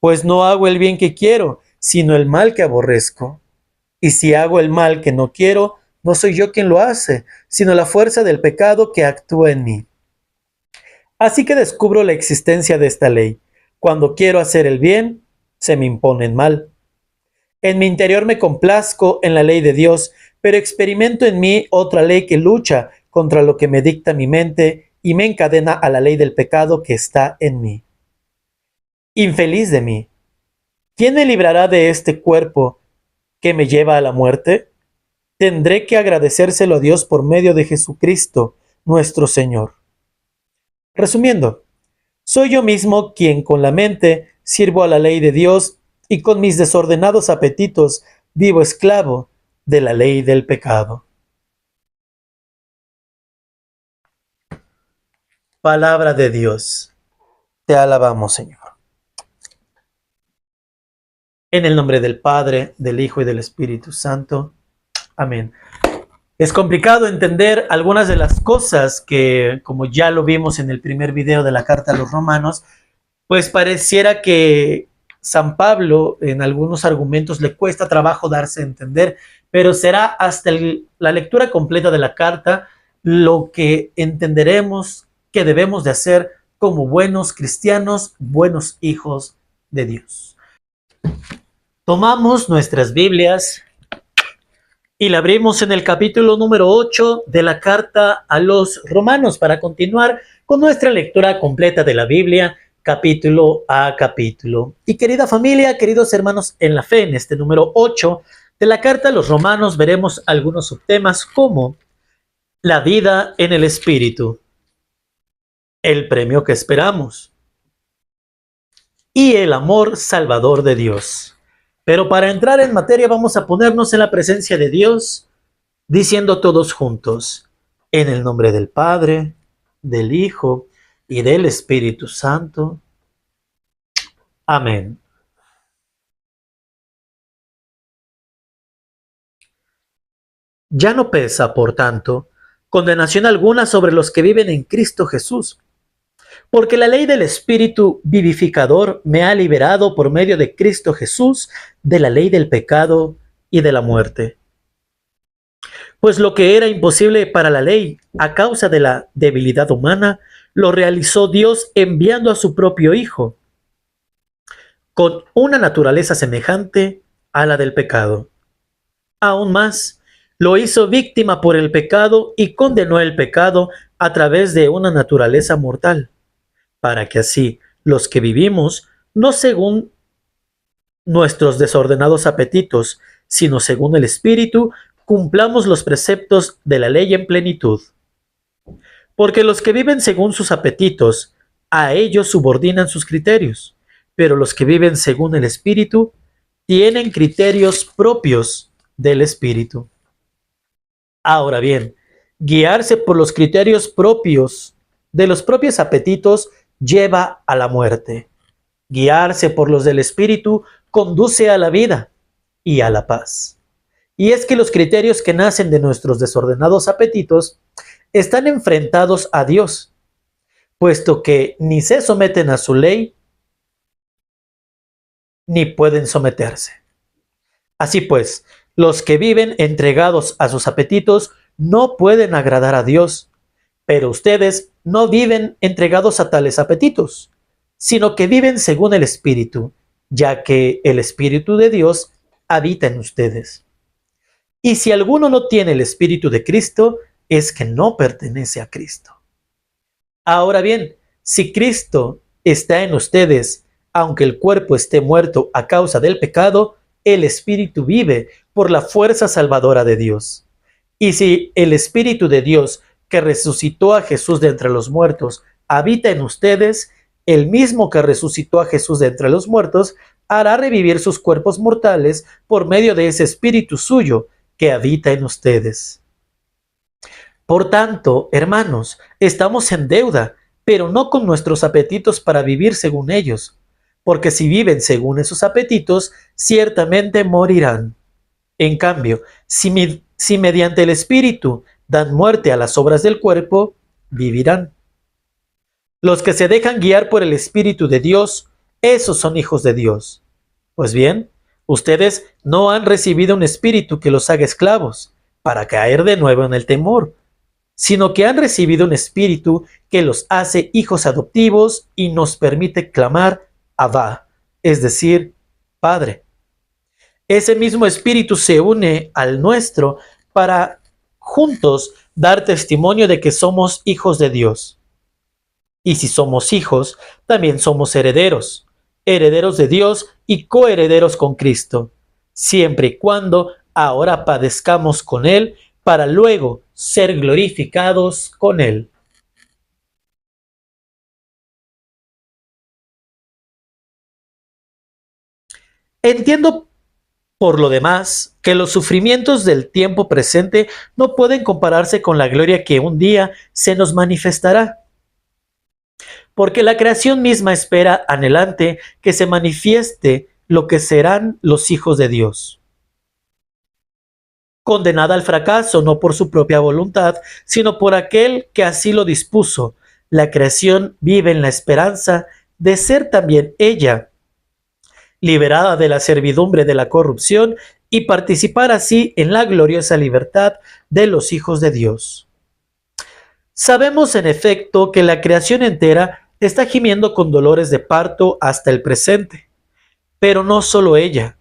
pues no hago el bien que quiero, sino el mal que aborrezco. Y si hago el mal que no quiero, no soy yo quien lo hace, sino la fuerza del pecado que actúa en mí. Así que descubro la existencia de esta ley. Cuando quiero hacer el bien, se me impone el mal. En mi interior me complazco en la ley de Dios, pero experimento en mí otra ley que lucha contra lo que me dicta mi mente y me encadena a la ley del pecado que está en mí. Infeliz de mí, ¿quién me librará de este cuerpo que me lleva a la muerte? Tendré que agradecérselo a Dios por medio de Jesucristo, nuestro Señor. Resumiendo, soy yo mismo quien con la mente sirvo a la ley de Dios y con mis desordenados apetitos vivo esclavo de la ley del pecado. Palabra de Dios. Te alabamos, Señor. En el nombre del Padre, del Hijo y del Espíritu Santo. Amén. Es complicado entender algunas de las cosas que, como ya lo vimos en el primer video de la carta a los romanos, pues pareciera que San Pablo en algunos argumentos le cuesta trabajo darse a entender, pero será hasta la lectura completa de la carta lo que entenderemos que debemos de hacer como buenos cristianos, buenos hijos de Dios. Tomamos nuestras Biblias y la abrimos en el capítulo número 8 de la carta a los romanos para continuar con nuestra lectura completa de la Biblia, capítulo a capítulo. Y querida familia, queridos hermanos en la fe, en este número 8 de la carta a los romanos veremos algunos subtemas como la vida en el Espíritu, el premio que esperamos y el amor salvador de Dios. Pero para entrar en materia vamos a ponernos en la presencia de Dios, diciendo todos juntos, en el nombre del Padre, del Hijo y del Espíritu Santo. Amén. Ya no pesa, por tanto, condenación alguna sobre los que viven en Cristo Jesús, porque la ley del Espíritu vivificador me ha liberado por medio de Cristo Jesús de la ley del pecado y de la muerte. Pues lo que era imposible para la ley a causa de la debilidad humana, lo realizó Dios enviando a su propio Hijo, con una naturaleza semejante a la del pecado. Aún más, lo hizo víctima por el pecado y condenó el pecado a través de una naturaleza mortal, para que así los que vivimos, no según nuestros desordenados apetitos, sino según el Espíritu, cumplamos los preceptos de la ley en plenitud. Porque los que viven según sus apetitos, a ellos subordinan sus criterios, pero los que viven según el Espíritu, tienen criterios propios del Espíritu. Ahora bien, guiarse por los criterios propios de los propios apetitos lleva a la muerte. Guiarse por los del Espíritu conduce a la vida y a la paz. Y es que los criterios que nacen de nuestros desordenados apetitos están enfrentados a Dios, puesto que ni se someten a su ley, ni pueden someterse. Así pues, los que viven entregados a sus apetitos no pueden agradar a Dios, pero ustedes no viven entregados a tales apetitos, sino que viven según el Espíritu, ya que el Espíritu de Dios habita en ustedes. Y si alguno no tiene el Espíritu de Cristo, es que no pertenece a Cristo. Ahora bien, si Cristo está en ustedes, aunque el cuerpo esté muerto a causa del pecado, el Espíritu vive por la fuerza salvadora de Dios. Y si el Espíritu de Dios que resucitó a Jesús de entre los muertos habita en ustedes, el mismo que resucitó a Jesús de entre los muertos hará revivir sus cuerpos mortales por medio de ese Espíritu suyo que habita en ustedes. Por tanto, hermanos, estamos en deuda, pero no con nuestros apetitos para vivir según ellos, porque si viven según esos apetitos, ciertamente morirán. En cambio, si mediante el Espíritu dan muerte a las obras del cuerpo, vivirán. Los que se dejan guiar por el Espíritu de Dios, esos son hijos de Dios. Pues bien, ustedes no han recibido un espíritu que los haga esclavos, para caer de nuevo en el temor, sino que han recibido un espíritu que los hace hijos adoptivos y nos permite clamar Abba, es decir, Padre. Ese mismo espíritu se une al nuestro para juntos dar testimonio de que somos hijos de Dios. Y si somos hijos, también somos herederos, herederos de Dios y coherederos con Cristo, siempre y cuando ahora padezcamos con Él para luego ser glorificados con Él. Entiendo, por lo demás, que los sufrimientos del tiempo presente no pueden compararse con la gloria que un día se nos manifestará, porque la creación misma espera anhelante que se manifieste lo que serán los hijos de Dios. Condenada al fracaso no por su propia voluntad, sino por aquel que así lo dispuso, la creación vive en la esperanza de ser también ella liberada de la servidumbre de la corrupción y participar así en la gloriosa libertad de los hijos de Dios. Sabemos en efecto que la creación entera está gimiendo con dolores de parto hasta el presente, pero no solo ella,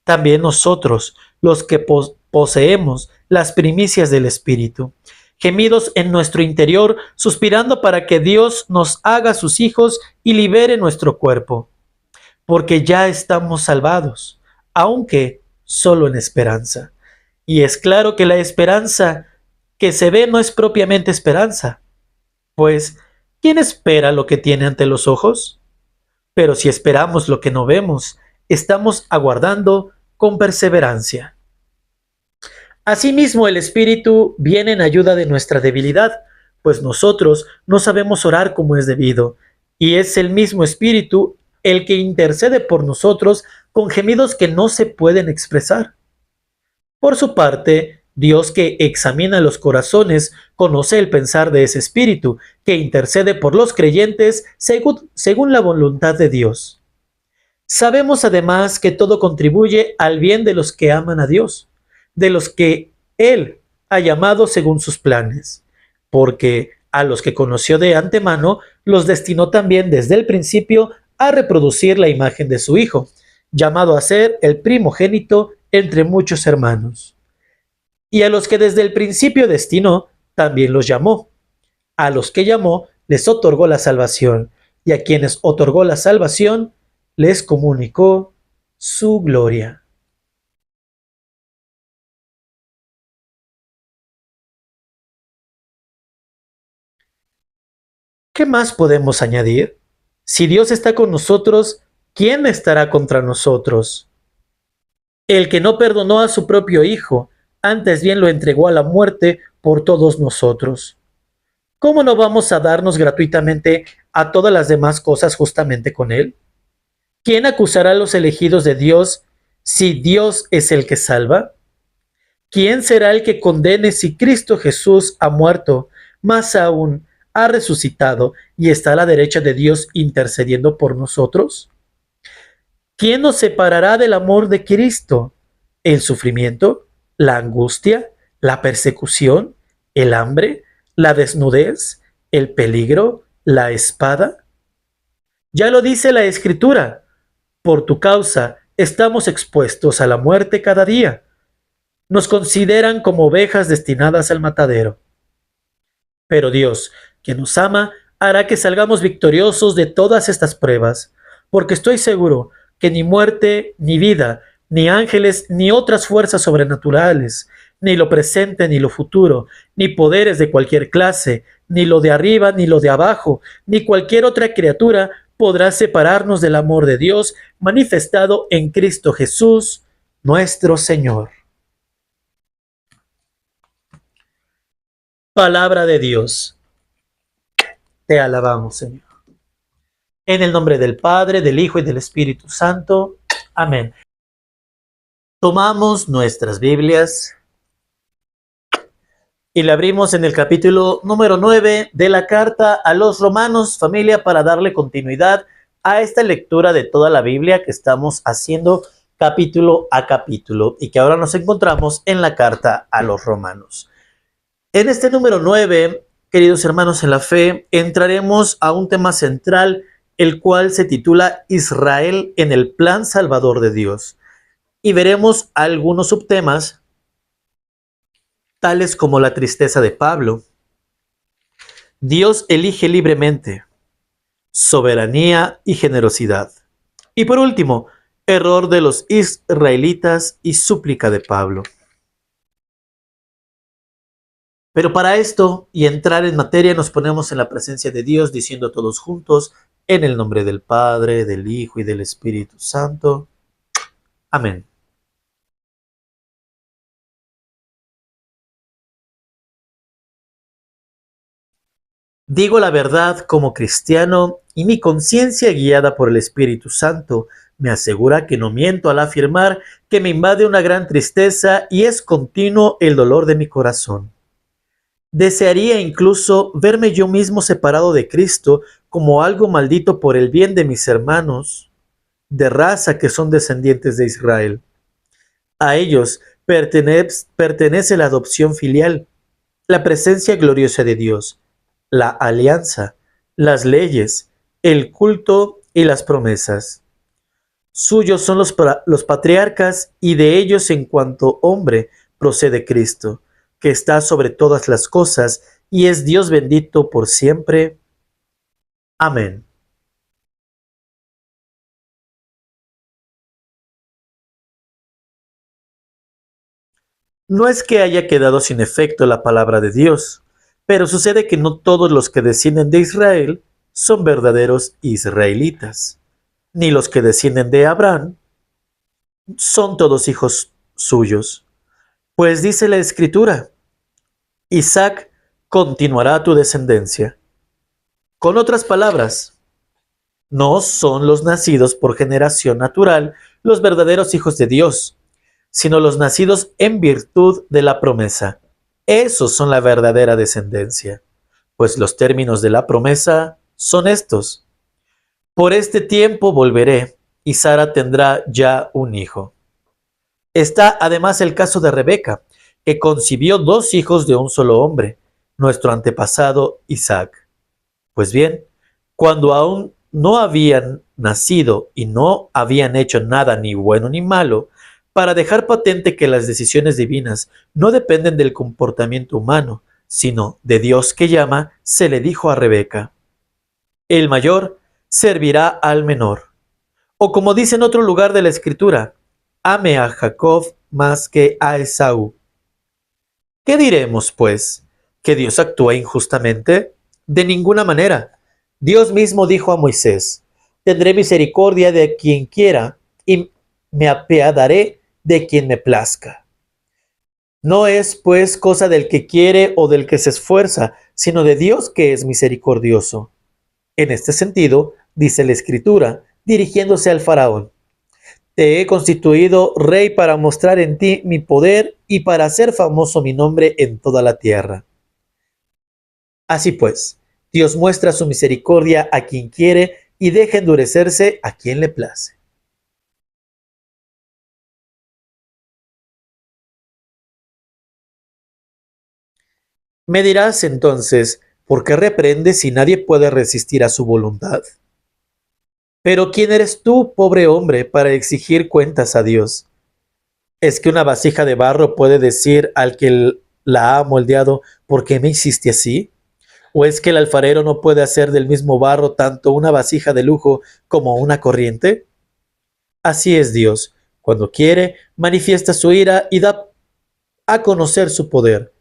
también nosotros, los que poseemos las primicias del Espíritu, gemidos en nuestro interior, suspirando para que Dios nos haga sus hijos y libere nuestro cuerpo, porque ya estamos salvados, aunque solo en esperanza. Y es claro que la esperanza que se ve no es propiamente esperanza, pues ¿quién espera lo que tiene ante los ojos? Pero si esperamos lo que no vemos, estamos aguardando con perseverancia. Asimismo, el Espíritu viene en ayuda de nuestra debilidad, pues nosotros no sabemos orar como es debido, y es el mismo Espíritu el que intercede por nosotros con gemidos que no se pueden expresar. Por su parte, Dios que examina los corazones conoce el pensar de ese Espíritu, que intercede por los creyentes según la voluntad de Dios. Sabemos además que todo contribuye al bien de los que aman a Dios, de los que Él ha llamado según sus planes, porque a los que conoció de antemano los destinó también desde el principio a reproducir la imagen de su Hijo, llamado a ser el primogénito entre muchos hermanos. Y a los que desde el principio destinó, también los llamó. A los que llamó, les otorgó la salvación, y a quienes otorgó la salvación, les comunicó su gloria. ¿Qué más podemos añadir? Si Dios está con nosotros, ¿quién estará contra nosotros? El que no perdonó a su propio Hijo, antes bien lo entregó a la muerte por todos nosotros. ¿Cómo no vamos a darnos gratuitamente a todas las demás cosas justamente con Él? ¿Quién acusará a los elegidos de Dios si Dios es el que salva? ¿Quién será el que condene si Cristo Jesús ha muerto, más aún ha resucitado y está a la derecha de Dios intercediendo por nosotros? ¿Quién nos separará del amor de Cristo? ¿El sufrimiento? ¿La angustia? ¿La persecución? ¿El hambre? ¿La desnudez? ¿El peligro? ¿La espada? Ya lo dice la Escritura. Por tu causa estamos expuestos a la muerte cada día. Nos consideran como ovejas destinadas al matadero. Pero Dios, que nos ama, hará que salgamos victoriosos de todas estas pruebas, porque estoy seguro que ni muerte, ni vida, ni ángeles, ni otras fuerzas sobrenaturales, ni lo presente, ni lo futuro, ni poderes de cualquier clase, ni lo de arriba, ni lo de abajo, ni cualquier otra criatura podrá separarnos del amor de Dios manifestado en Cristo Jesús, nuestro Señor. Palabra de Dios. Te alabamos, Señor. En el nombre del Padre, del Hijo y del Espíritu Santo. Amén. Tomamos nuestras Biblias y la abrimos en el capítulo número 9 de la carta a los Romanos, familia, para darle continuidad a esta lectura de toda la Biblia que estamos haciendo capítulo a capítulo y que ahora nos encontramos en la carta a los Romanos. En este número 9, queridos hermanos en la fe, entraremos a un tema central, el cual se titula Israel en el plan salvador de Dios. Y veremos algunos subtemas, tales como la tristeza de Pablo, Dios elige libremente, soberanía y generosidad. Y por último, error de los israelitas y súplica de Pablo. Pero para esto y entrar en materia nos ponemos en la presencia de Dios diciendo todos juntos, en el nombre del Padre, del Hijo y del Espíritu Santo. Amén. Digo la verdad como cristiano y mi conciencia guiada por el Espíritu Santo me asegura que no miento al afirmar que me invade una gran tristeza y es continuo el dolor de mi corazón. Desearía incluso verme yo mismo separado de Cristo como algo maldito por el bien de mis hermanos de raza que son descendientes de Israel. A ellos pertenece la adopción filial, la presencia gloriosa de Dios, la alianza, las leyes, el culto y las promesas. Suyos son los patriarcas y de ellos en cuanto hombre procede Cristo, que está sobre todas las cosas y es Dios bendito por siempre. Amén. No es que haya quedado sin efecto la palabra de Dios, pero sucede que no todos los que descienden de Israel son verdaderos israelitas, ni los que descienden de Abraham son todos hijos suyos. Pues dice la Escritura, Isaac continuará tu descendencia. Con otras palabras, no son los nacidos por generación natural los verdaderos hijos de Dios, sino los nacidos en virtud de la promesa. Esos son la verdadera descendencia, pues los términos de la promesa son estos. Por este tiempo volveré, y Sara tendrá ya un hijo. Está además el caso de Rebeca, que concibió 2 hijos de un solo hombre, nuestro antepasado Isaac. Pues bien, cuando aún no habían nacido y no habían hecho nada ni bueno ni malo, para dejar patente que las decisiones divinas no dependen del comportamiento humano, sino de Dios que llama, se le dijo a Rebeca: el mayor servirá al menor. O como dice en otro lugar de la Escritura: ame a Jacob más que a Esaú. ¿Qué diremos, pues? ¿Que Dios actúa injustamente? De ninguna manera. Dios mismo dijo a Moisés: tendré misericordia de quien quiera y me apiadaré de quien me plazca. No es, pues, cosa del que quiere o del que se esfuerza, sino de Dios, que es misericordioso. En este sentido, dice la Escritura, dirigiéndose al faraón: te he constituido rey para mostrar en ti mi poder y para hacer famoso mi nombre en toda la tierra. Así pues, Dios muestra su misericordia a quien quiere y deja endurecerse a quien le place. Me dirás entonces: ¿por qué reprende si nadie puede resistir a su voluntad? Pero ¿quién eres tú, pobre hombre, para exigir cuentas a Dios? ¿Es que una vasija de barro puede decir al que la ha moldeado: ¿por qué me hiciste así? ¿O es que el alfarero no puede hacer del mismo barro tanto una vasija de lujo como una corriente? Así es Dios: cuando quiere, manifiesta su ira y da a conocer su poder,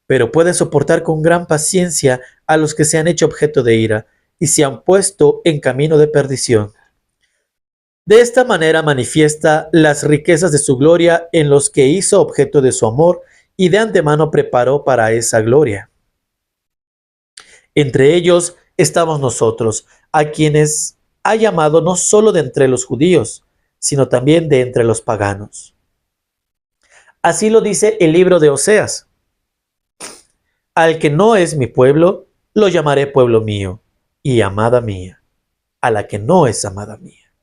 pero puede soportar con gran paciencia a los que se han hecho objeto de ira y se han puesto en camino de perdición. De esta manera manifiesta las riquezas de su gloria en los que hizo objeto de su amor y de antemano preparó para esa gloria. Entre ellos estamos nosotros, a quienes ha llamado no solo de entre los judíos, sino también de entre los paganos. Así lo dice el libro de Oseas: al que no es mi pueblo, lo llamaré pueblo mío, y amada mía, a la que no es amada mía.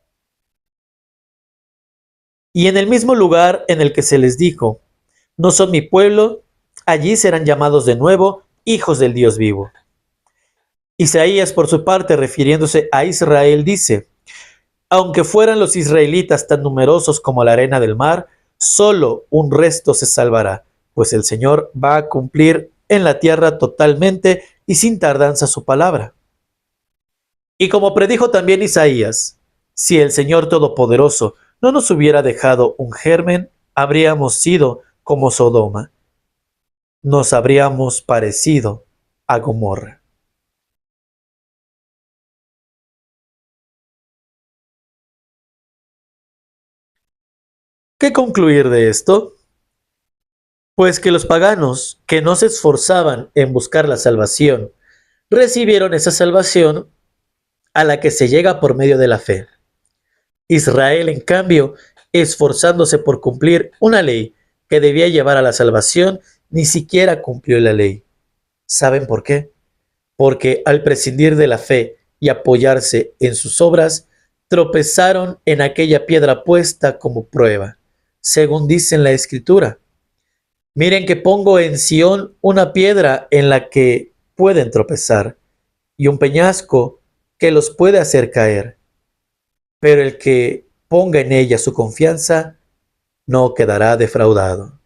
Y en el mismo lugar en el que se les dijo: no son mi pueblo, allí serán llamados de nuevo hijos del Dios vivo. Isaías, por su parte, refiriéndose a Israel, dice: aunque fueran los israelitas tan numerosos como la arena del mar, solo un resto se salvará, pues el Señor va a cumplir en la tierra totalmente y sin tardanza su palabra. Y como predijo también Isaías: si el Señor Todopoderoso no nos hubiera dejado un germen, habríamos sido como Sodoma, nos habríamos parecido a Gomorra. ¿Qué concluir de esto? Pues que los paganos, que no se esforzaban en buscar la salvación, recibieron esa salvación a la que se llega por medio de la fe. Israel, en cambio, esforzándose por cumplir una ley que debía llevar a la salvación, ni siquiera cumplió la ley. ¿Saben por qué? Porque al prescindir de la fe y apoyarse en sus obras, tropezaron en aquella piedra puesta como prueba, según dice en la Escritura: miren que pongo en Sión una piedra en la que pueden tropezar, y un peñasco que los puede hacer caer, pero el que ponga en ella su confianza no quedará defraudado.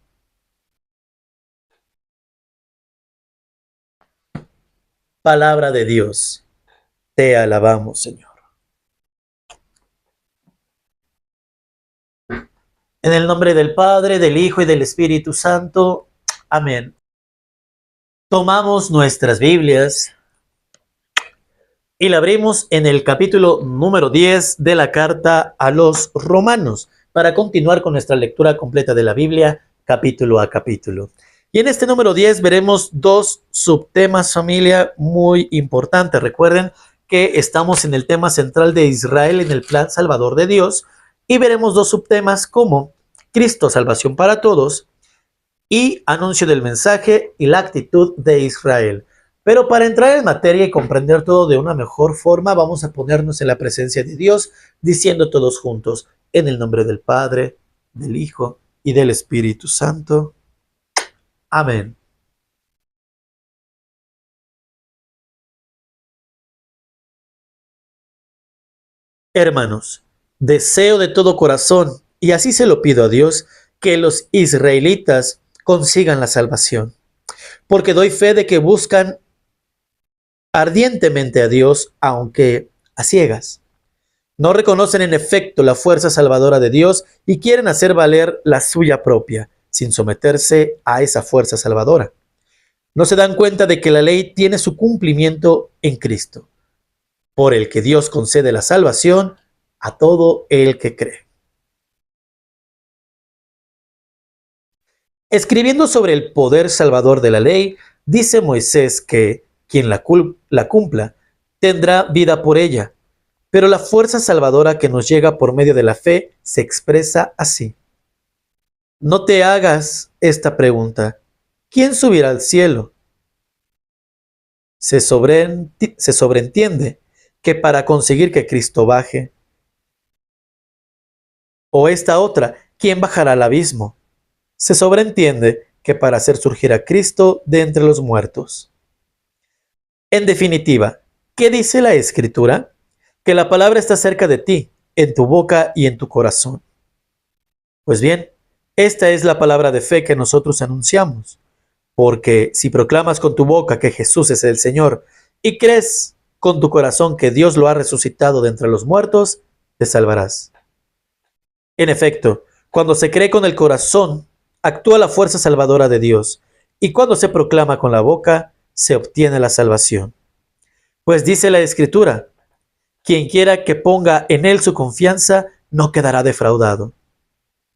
Palabra de Dios, te alabamos, Señor. En el nombre del Padre, del Hijo y del Espíritu Santo. Amén. Tomamos nuestras Biblias y la abrimos en el capítulo número 10 de la carta a los Romanos, para continuar con nuestra lectura completa de la Biblia, capítulo a capítulo. Y en este número 10 veremos dos subtemas, familia, muy importantes. Recuerden que estamos en el tema central de Israel en el plan salvador de Dios, y veremos dos subtemas como Cristo, salvación para todos, y anuncio del mensaje y la actitud de Israel. Pero para entrar en materia y comprender todo de una mejor forma, vamos a ponernos en la presencia de Dios, diciendo todos juntos: en el nombre del Padre, del Hijo y del Espíritu Santo. Amén. Hermanos, deseo de todo corazón, y así se lo pido a Dios, que los israelitas consigan la salvación, porque doy fe de que buscan ardientemente a Dios, aunque a ciegas. No reconocen en efecto la fuerza salvadora de Dios y quieren hacer valer la suya propia, sin someterse a esa fuerza salvadora. No se dan cuenta de que la ley tiene su cumplimiento en Cristo, por el que Dios concede la salvación a todo el que cree. Escribiendo sobre el poder salvador de la ley, dice Moisés que quien la cumpla tendrá vida por ella, pero la fuerza salvadora que nos llega por medio de la fe se expresa así. No te hagas esta pregunta: ¿quién subirá al cielo? Se sobreentiende que para conseguir que Cristo baje. O esta otra: ¿quién bajará al abismo? Se sobreentiende que para hacer surgir a Cristo de entre los muertos. En definitiva, ¿qué dice la Escritura? Que la palabra está cerca de ti, en tu boca y en tu corazón. Pues bien, esta es la palabra de fe que nosotros anunciamos, porque si proclamas con tu boca que Jesús es el Señor y crees con tu corazón que Dios lo ha resucitado de entre los muertos, te salvarás. En efecto, cuando se cree con el corazón, actúa la fuerza salvadora de Dios, y cuando se proclama con la boca, se obtiene la salvación. Pues dice la Escritura: quien quiera que ponga en él su confianza, no quedará defraudado.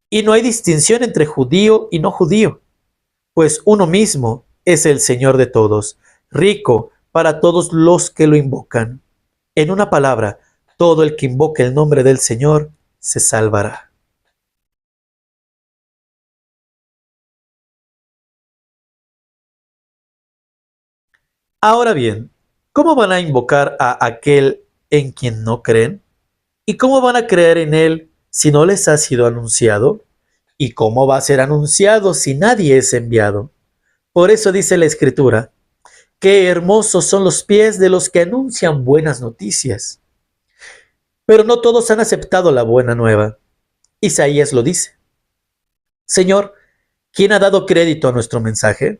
Y no hay distinción entre judío y no judío, pues uno mismo es el Señor de todos, rico para todos los que lo invocan. En una palabra, todo el que invoque el nombre del Señor se salvará. Ahora bien, ¿cómo van a invocar a aquel en quien no creen? ¿Y cómo van a creer en él si no les ha sido anunciado? ¿Y cómo va a ser anunciado si nadie es enviado? Por eso dice la Escritura: qué hermosos son los pies de los que anuncian buenas noticias. Pero no todos han aceptado la buena nueva. Isaías lo dice: Señor, ¿quién ha dado crédito a nuestro mensaje?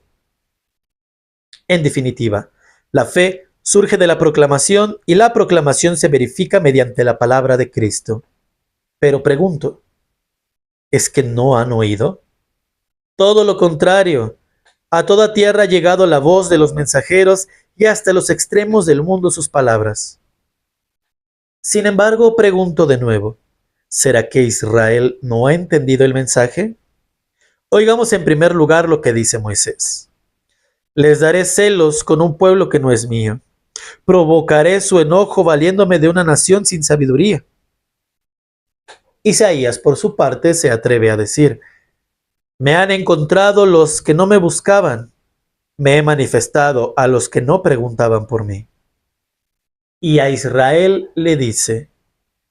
En definitiva, la fe surge de la proclamación y la proclamación se verifica mediante la palabra de Cristo. Pero pregunto, ¿es que no han oído? Todo lo contrario, a toda tierra ha llegado la voz de los mensajeros y hasta los extremos del mundo sus palabras. Sin embargo, pregunto de nuevo, ¿será que Israel no ha entendido el mensaje? Oigamos en primer lugar lo que dice Moisés. Les daré celos con un pueblo que no es mío. Provocaré su enojo valiéndome de una nación sin sabiduría. Isaías, por su parte, se atreve a decir: me han encontrado los que no me buscaban. Me he manifestado a los que no preguntaban por mí. Y a Israel le dice: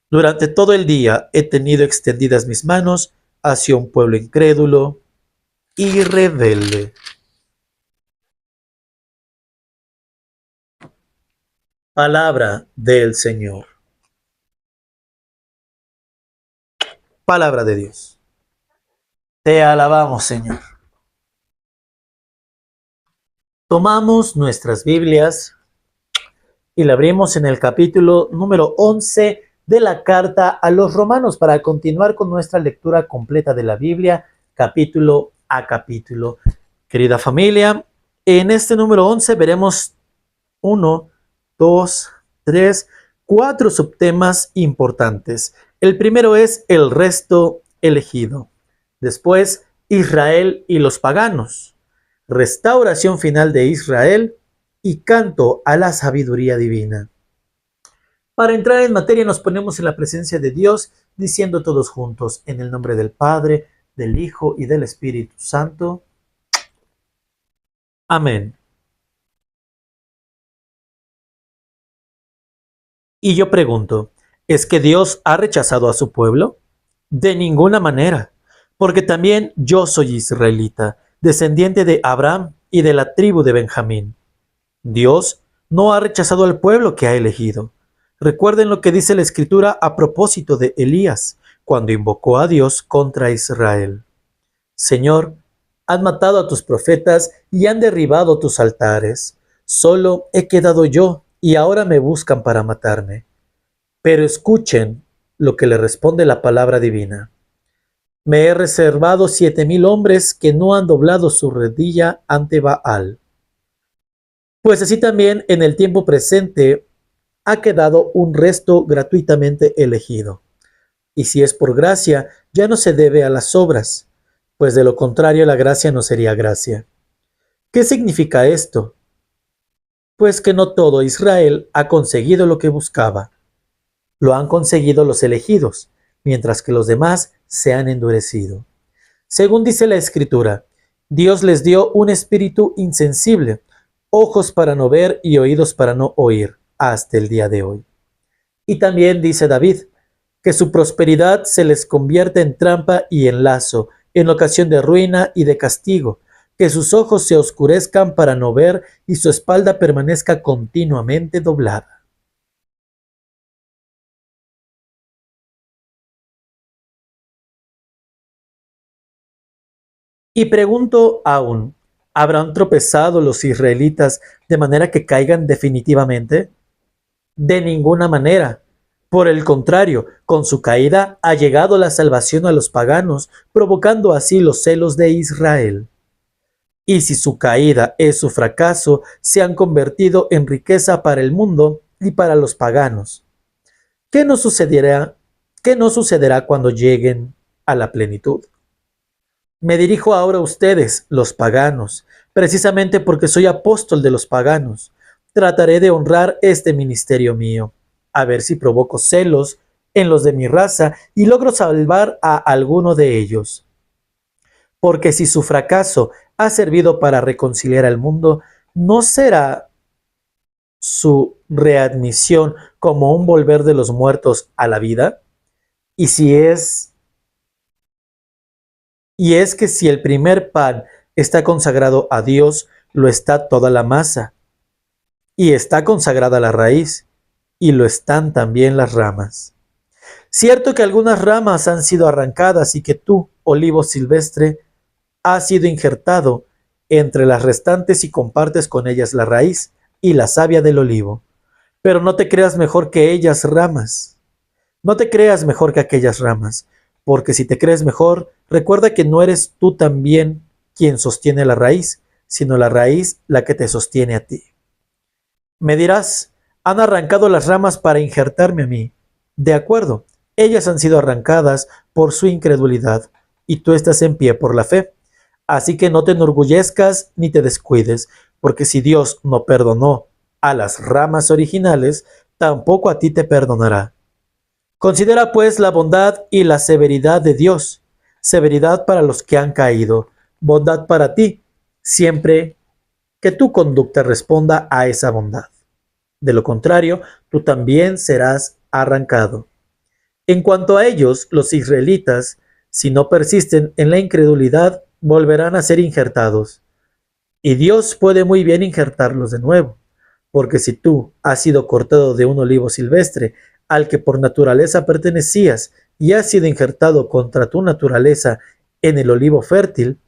durante todo el día he tenido extendidas mis manos hacia un pueblo incrédulo y rebelde. Palabra del Señor. Palabra de Dios. Te alabamos, Señor. Tomamos nuestras Biblias y la abrimos en el capítulo número 11 de la carta a los Romanos para continuar con nuestra lectura completa de la Biblia, capítulo a capítulo. Querida familia, en este número 11 veremos 1, 2, 3, 4 subtemas importantes. El primero es el resto elegido. Después, Israel y los paganos. Restauración final de Israel y canto a la sabiduría divina. Para entrar en materia nos ponemos en la presencia de Dios diciendo todos juntos, en el nombre del Padre, del Hijo y del Espíritu Santo. Amén. Y yo pregunto, ¿es que Dios ha rechazado a su pueblo? De ninguna manera, porque también yo soy israelita, descendiente de Abraham y de la tribu de Benjamín. Dios no ha rechazado al pueblo que ha elegido. Recuerden lo que dice la Escritura a propósito de Elías, cuando invocó a Dios contra Israel. Señor, han matado a tus profetas y han derribado tus altares. Solo he quedado yo y ahora me buscan para matarme. Pero escuchen lo que le responde la palabra divina. Me he reservado 7,000 hombres que no han doblado su rodilla ante Baal. Pues así también en el tiempo presente ha quedado un resto gratuitamente elegido. Y si es por gracia, ya no se debe a las obras, pues de lo contrario la gracia no sería gracia. ¿Qué significa esto? Pues que no todo Israel ha conseguido lo que buscaba. Lo han conseguido los elegidos, mientras que los demás se han endurecido. Según dice la Escritura, Dios les dio un espíritu insensible, ojos para no ver y oídos para no oír, hasta el día de hoy. Y también dice David, que su prosperidad se les convierte en trampa y en lazo, en ocasión de ruina y de castigo, que sus ojos se oscurezcan para no ver y su espalda permanezca continuamente doblada. Y pregunto aún, ¿habrán tropezado los israelitas de manera que caigan definitivamente? De ninguna manera. Por el contrario, con su caída ha llegado la salvación a los paganos, provocando así los celos de Israel. Y si su caída es su fracaso, se han convertido en riqueza para el mundo y para los paganos. ¿Qué no sucederá? ¿Qué no sucederá cuando lleguen a la plenitud? Me dirijo ahora a ustedes, los paganos, precisamente porque soy apóstol de los paganos. Trataré de honrar este ministerio mío, a ver si provoco celos en los de mi raza y logro salvar a alguno de ellos. Porque si su fracaso ha servido para reconciliar al mundo, ¿no será su readmisión como un volver de los muertos a la vida? Y es que si el primer pan está consagrado a Dios, lo está toda la masa, y está consagrada la raíz, y lo están también las ramas. Cierto que algunas ramas han sido arrancadas y que tú, olivo silvestre, has sido injertado entre las restantes y compartes con ellas la raíz y la savia del olivo. Pero no te creas mejor que ellas ramas. No te creas mejor que aquellas ramas, porque si te crees mejor, recuerda que no eres tú también quien sostiene la raíz, sino la raíz la que te sostiene a ti. Me dirás, han arrancado las ramas para injertarme a mí. De acuerdo, ellas han sido arrancadas por su incredulidad, y tú estás en pie por la fe. Así que no te enorgullezcas ni te descuides, porque si Dios no perdonó a las ramas originales, tampoco a ti te perdonará. Considera pues la bondad y la severidad de Dios, severidad para los que han caído, bondad para ti, siempre que tu conducta responda a esa bondad. De lo contrario, tú también serás arrancado. En cuanto a ellos, los israelitas, si no persisten en la incredulidad, volverán a ser injertados. Y Dios puede muy bien injertarlos de nuevo, porque si tú has sido cortado de un olivo silvestre al que por naturaleza pertenecías y has sido injertado contra tu naturaleza en el olivo fértil,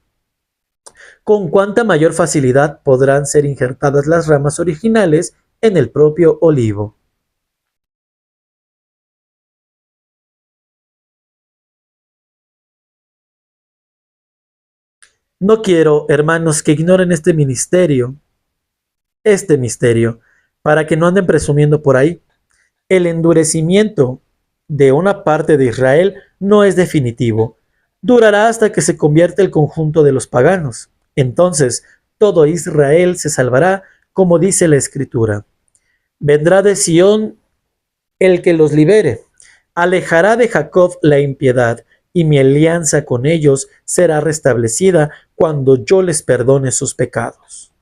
con cuánta mayor facilidad podrán ser injertadas las ramas originales en el propio olivo. No quiero, hermanos, que ignoren este misterio, para que no anden presumiendo por ahí. El endurecimiento de una parte de Israel no es definitivo. Durará hasta que se convierta el conjunto de los paganos. Entonces, todo Israel se salvará, como dice la Escritura. Vendrá de Sión el que los libere. Alejará de Jacob la impiedad, y mi alianza con ellos será restablecida cuando yo les perdone sus pecados.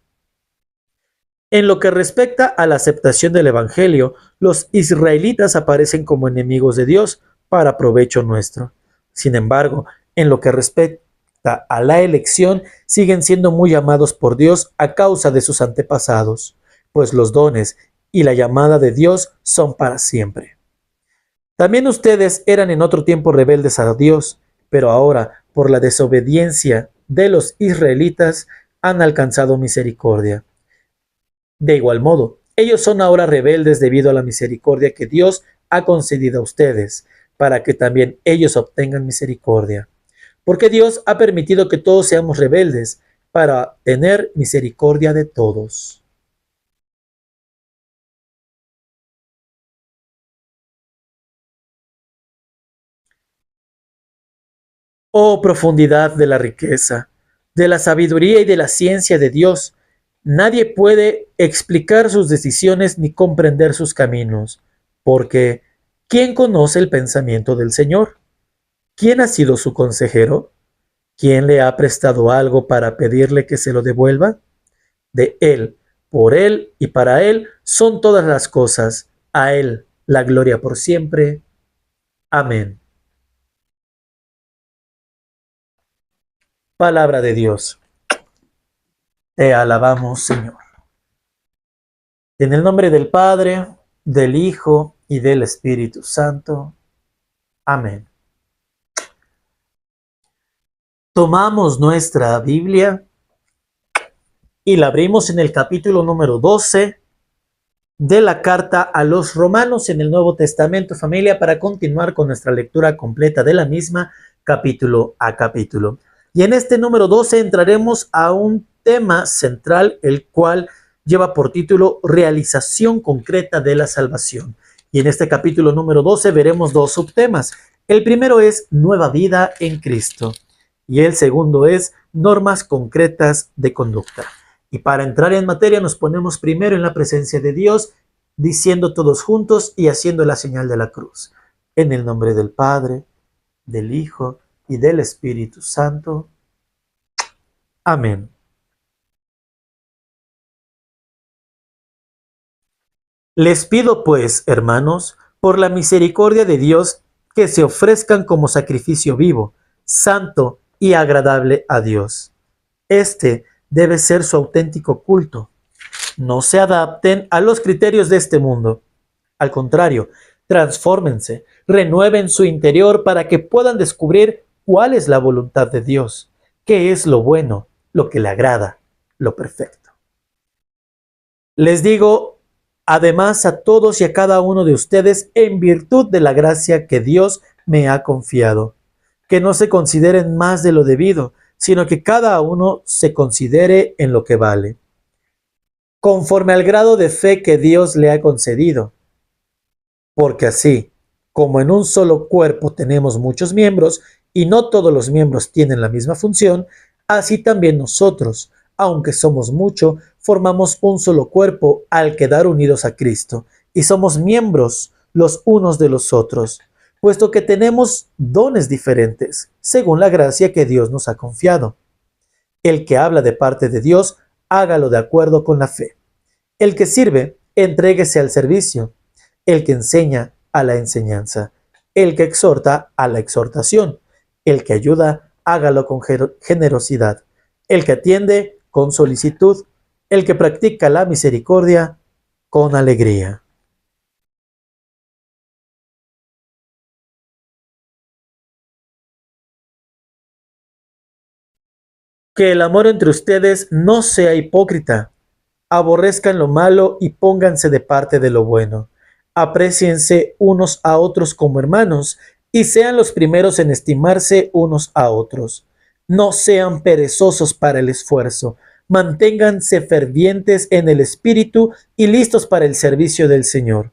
En lo que respecta a la aceptación del Evangelio, los israelitas aparecen como enemigos de Dios para provecho nuestro. Sin embargo, en lo que respecta a la elección, siguen siendo muy amados por Dios a causa de sus antepasados, pues los dones y la llamada de Dios son para siempre. También ustedes eran en otro tiempo rebeldes a Dios, pero ahora, por la desobediencia de los israelitas, han alcanzado misericordia. De igual modo, ellos son ahora rebeldes debido a la misericordia que Dios ha concedido a ustedes, para que también ellos obtengan misericordia. Porque Dios ha permitido que todos seamos rebeldes, para tener misericordia de todos. Oh profundidad de la riqueza, de la sabiduría y de la ciencia de Dios. Nadie puede explicar sus decisiones ni comprender sus caminos, porque ¿quién conoce el pensamiento del Señor? ¿Quién ha sido su consejero? ¿Quién le ha prestado algo para pedirle que se lo devuelva? De Él, por Él y para Él son todas las cosas. A Él la gloria por siempre. Amén. Palabra de Dios. Te alabamos, Señor. En el nombre del Padre, del Hijo y del Espíritu Santo. Amén. Tomamos nuestra Biblia y la abrimos en el capítulo número 12 de la carta a los Romanos en el Nuevo Testamento, familia, para continuar con nuestra lectura completa de la misma, capítulo a capítulo. Y en este número 12 entraremos a un tema central, el cual lleva por título Realización concreta de la salvación. Y en este capítulo número 12 veremos dos subtemas. El primero es Nueva vida en Cristo y el segundo es Normas concretas de conducta. Y para entrar en materia nos ponemos primero en la presencia de Dios, diciendo todos juntos y haciendo la señal de la cruz. En el nombre del Padre, del Hijo y del Espíritu Santo. Amén. Les pido pues, hermanos, por la misericordia de Dios, que se ofrezcan como sacrificio vivo, santo y agradable a Dios. Este debe ser su auténtico culto. No se adapten a los criterios de este mundo. Al contrario, transfórmense, renueven su interior para que puedan descubrir cuál es la voluntad de Dios, qué es lo bueno, lo que le agrada, lo perfecto. Les digo además a todos y a cada uno de ustedes en virtud de la gracia que Dios me ha confiado, que no se consideren más de lo debido, sino que cada uno se considere en lo que vale, conforme al grado de fe que Dios le ha concedido. Porque así, como en un solo cuerpo tenemos muchos miembros, y no todos los miembros tienen la misma función, así también nosotros, aunque somos mucho, formamos un solo cuerpo al quedar unidos a Cristo, y somos miembros los unos de los otros, puesto que tenemos dones diferentes, según la gracia que Dios nos ha confiado. El que habla de parte de Dios, hágalo de acuerdo con la fe. El que sirve, entréguese al servicio. El que enseña, a la enseñanza. El que exhorta, a la exhortación. El que ayuda, hágalo con generosidad. El que atiende, con solicitud. El que practica la misericordia, con alegría. Que el amor entre ustedes no sea hipócrita. Aborrezcan lo malo y pónganse de parte de lo bueno. Apréciense unos a otros como hermanos y sean los primeros en estimarse unos a otros. No sean perezosos para el esfuerzo. Manténganse fervientes en el espíritu y listos para el servicio del Señor.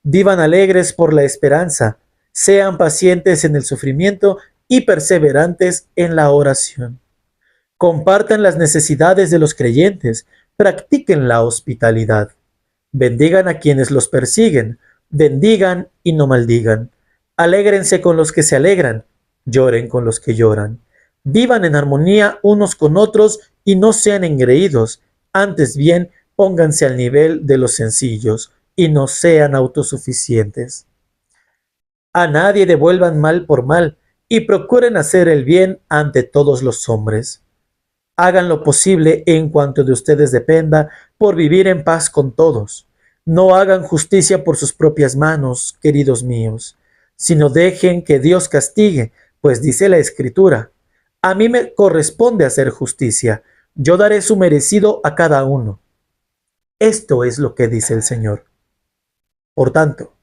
Vivan alegres por la esperanza. Sean pacientes en el sufrimiento y perseverantes en la oración. Compartan las necesidades de los creyentes, practiquen la hospitalidad. Bendigan a quienes los persiguen, bendigan y no maldigan. Alégrense con los que se alegran, lloren con los que lloran. Vivan en armonía unos con otros y no sean engreídos, antes bien pónganse al nivel de los sencillos y no sean autosuficientes. A nadie devuelvan mal por mal y procuren hacer el bien ante todos los hombres. Hagan lo posible en cuanto de ustedes dependa por vivir en paz con todos. No hagan justicia por sus propias manos, queridos míos, sino dejen que Dios castigue, pues dice la Escritura: a mí me corresponde hacer justicia, yo daré su merecido a cada uno. Esto es lo que dice el Señor. Por tanto,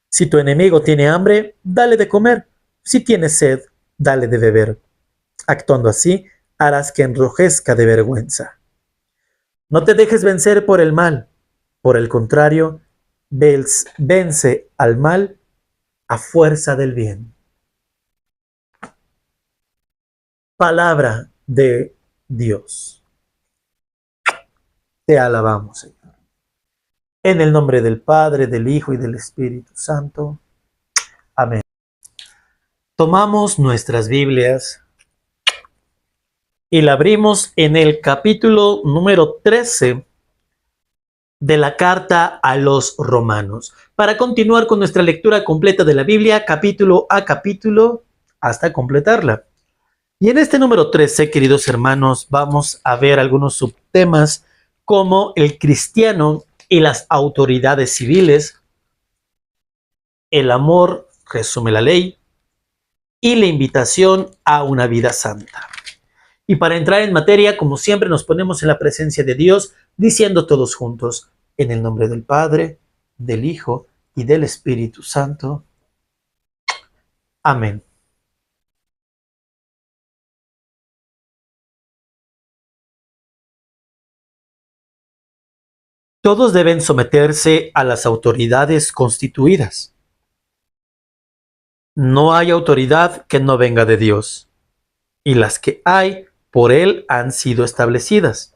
si tu enemigo tiene hambre, dale de comer. Si tiene sed, dale de beber. Actuando así, harás que enrojezca de vergüenza. No te dejes vencer por el mal. Por el contrario, vence al mal a fuerza del bien. Palabra de Dios. Te alabamos, Señor. En el nombre del Padre, del Hijo y del Espíritu Santo. Amén. Tomamos nuestras Biblias y la abrimos en el capítulo número 13 de la carta a los Romanos, para continuar con nuestra lectura completa de la Biblia, capítulo a capítulo, hasta completarla. Y en este número 13, queridos hermanos, vamos a ver algunos subtemas como el cristiano y las autoridades civiles, el amor resume la ley y la invitación a una vida santa. Y para entrar en materia, como siempre, nos ponemos en la presencia de Dios, diciendo todos juntos, en el nombre del Padre, del Hijo y del Espíritu Santo. Amén. Todos deben someterse a las autoridades constituidas. No hay autoridad que no venga de Dios, y las que hay por Él han sido establecidas.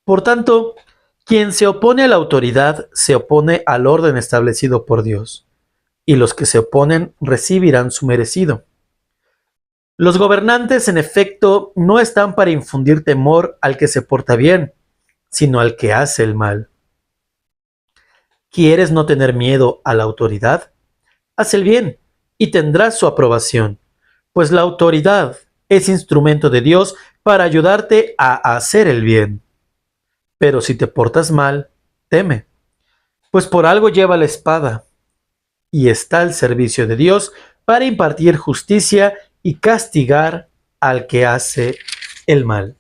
Por tanto, quien se opone a la autoridad se opone al orden establecido por Dios, y los que se oponen recibirán su merecido. Los gobernantes, en efecto, no están para infundir temor al que se porta bien, sino al que hace el mal. ¿Quieres no tener miedo a la autoridad? Haz el bien y tendrás su aprobación, pues la autoridad es instrumento de Dios para ayudarte a hacer el bien. Pero si te portas mal, teme, pues por algo lleva la espada y está al servicio de Dios para impartir justicia y castigar al que hace el mal.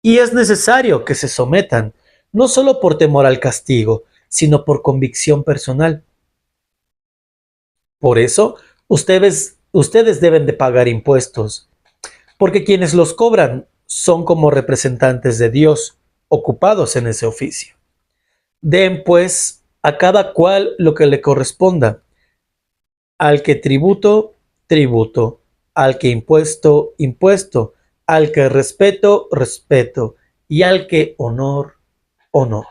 Y es necesario que se sometan, no solo por temor al castigo, sino por convicción personal. Por eso, ustedes deben de pagar impuestos, porque quienes los cobran son como representantes de Dios, ocupados en ese oficio. Den, pues, a cada cual lo que le corresponda. Al que tributo, tributo. Al que impuesto, impuesto. Al que respeto, respeto. Y al que honor, honor.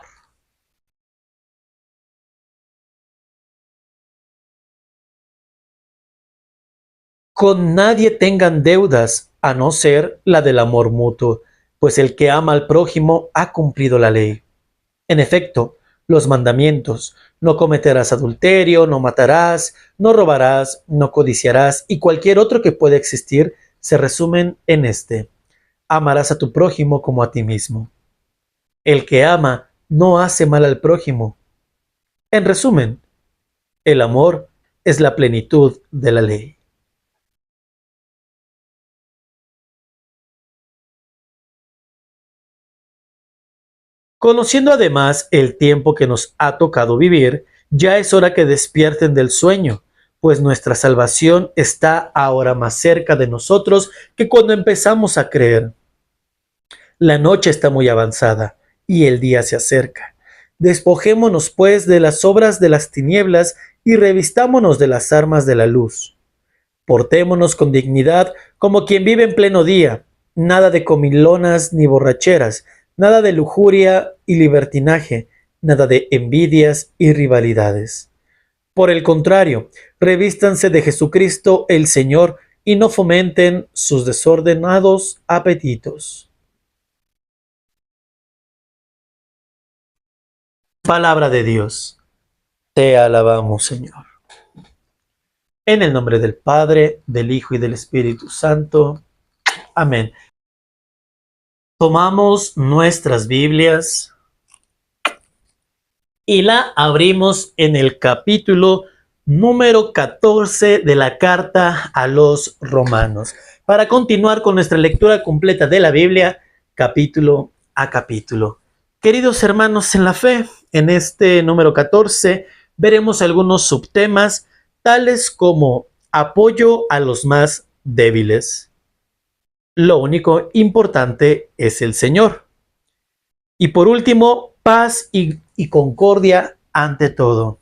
Con nadie tengan deudas, a no ser la del amor mutuo, pues el que ama al prójimo ha cumplido la ley. En efecto, los mandamientos: no cometerás adulterio, no matarás, no robarás, no codiciarás y cualquier otro que pueda existir, se resumen en este: amarás a tu prójimo como a ti mismo. El que ama no hace mal al prójimo. En resumen, el amor es la plenitud de la ley. Conociendo además el tiempo que nos ha tocado vivir, ya es hora que despierten del sueño, pues nuestra salvación está ahora más cerca de nosotros que cuando empezamos a creer. La noche está muy avanzada y el día se acerca. Despojémonos pues de las obras de las tinieblas y revistámonos de las armas de la luz. Portémonos con dignidad como quien vive en pleno día, nada de comilonas ni borracheras, nada de lujuria y libertinaje, nada de envidias y rivalidades. Por el contrario, revístanse de Jesucristo el Señor y no fomenten sus desordenados apetitos. Palabra de Dios. Te alabamos, Señor. En el nombre del Padre, del Hijo y del Espíritu Santo. Amén. Tomamos nuestras Biblias y la abrimos en el capítulo número 14 de la carta a los romanos, para continuar con nuestra lectura completa de la Biblia, capítulo a capítulo. Queridos hermanos en la fe, en este número 14 veremos algunos subtemas, tales como apoyo a los más débiles. Lo único importante es el Señor. Y por último, paz y concordia ante todo.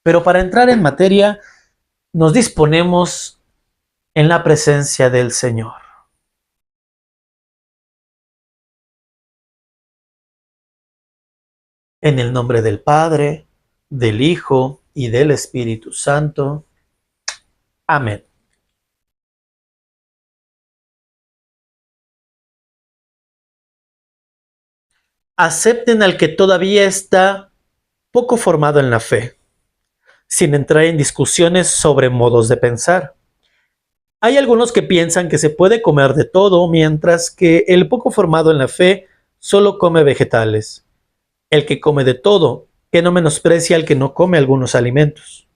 Pero para entrar en materia, nos disponemos en la presencia del Señor. En el nombre del Padre, del Hijo y del Espíritu Santo. Amén. Acepten al que todavía está poco formado en la fe, sin entrar en discusiones sobre modos de pensar. Hay algunos que piensan que se puede comer de todo, mientras que el poco formado en la fe solo come vegetales. El que come de todo, que no menosprecia al que no come algunos alimentos.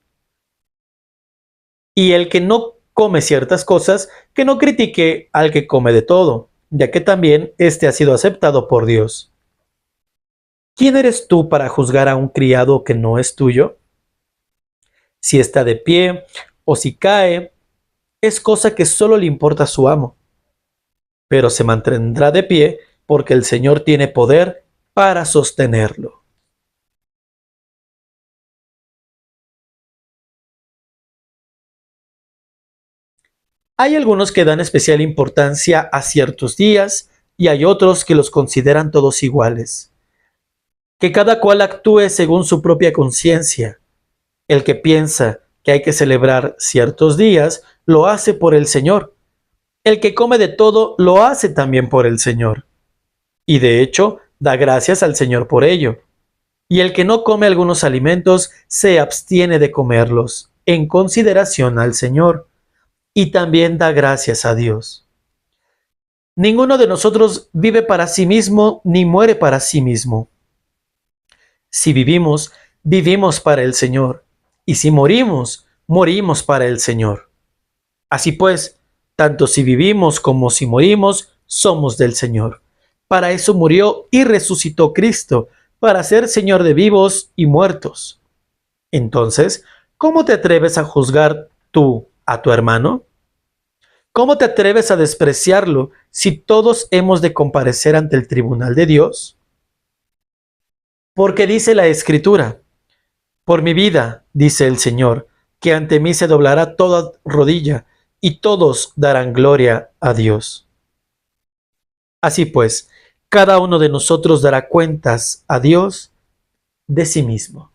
Y el que no come ciertas cosas, que no critique al que come de todo, ya que también éste ha sido aceptado por Dios. ¿Quién eres tú para juzgar a un criado que no es tuyo? Si está de pie o si cae, es cosa que solo le importa a su amo, pero se mantendrá de pie porque el Señor tiene poder para sostenerlo. Hay algunos que dan especial importancia a ciertos días y hay otros que los consideran todos iguales. Que cada cual actúe según su propia conciencia. El que piensa que hay que celebrar ciertos días, lo hace por el Señor. El que come de todo, lo hace también por el Señor. Y de hecho, da gracias al Señor por ello. Y el que no come algunos alimentos, se abstiene de comerlos, en consideración al Señor, y también da gracias a Dios. Ninguno de nosotros vive para sí mismo, ni muere para sí mismo. Si vivimos, vivimos para el Señor, y si morimos, morimos para el Señor. Así pues, tanto si vivimos como si morimos, somos del Señor. Para eso murió y resucitó Cristo, para ser Señor de vivos y muertos. Entonces, ¿cómo te atreves a juzgar tú a tu hermano? ¿Cómo te atreves a despreciarlo si todos hemos de comparecer ante el tribunal de Dios? Porque dice la Escritura: por mi vida, dice el Señor, que ante mí se doblará toda rodilla, y todos darán gloria a Dios. Así pues, cada uno de nosotros dará cuentas a Dios de sí mismo.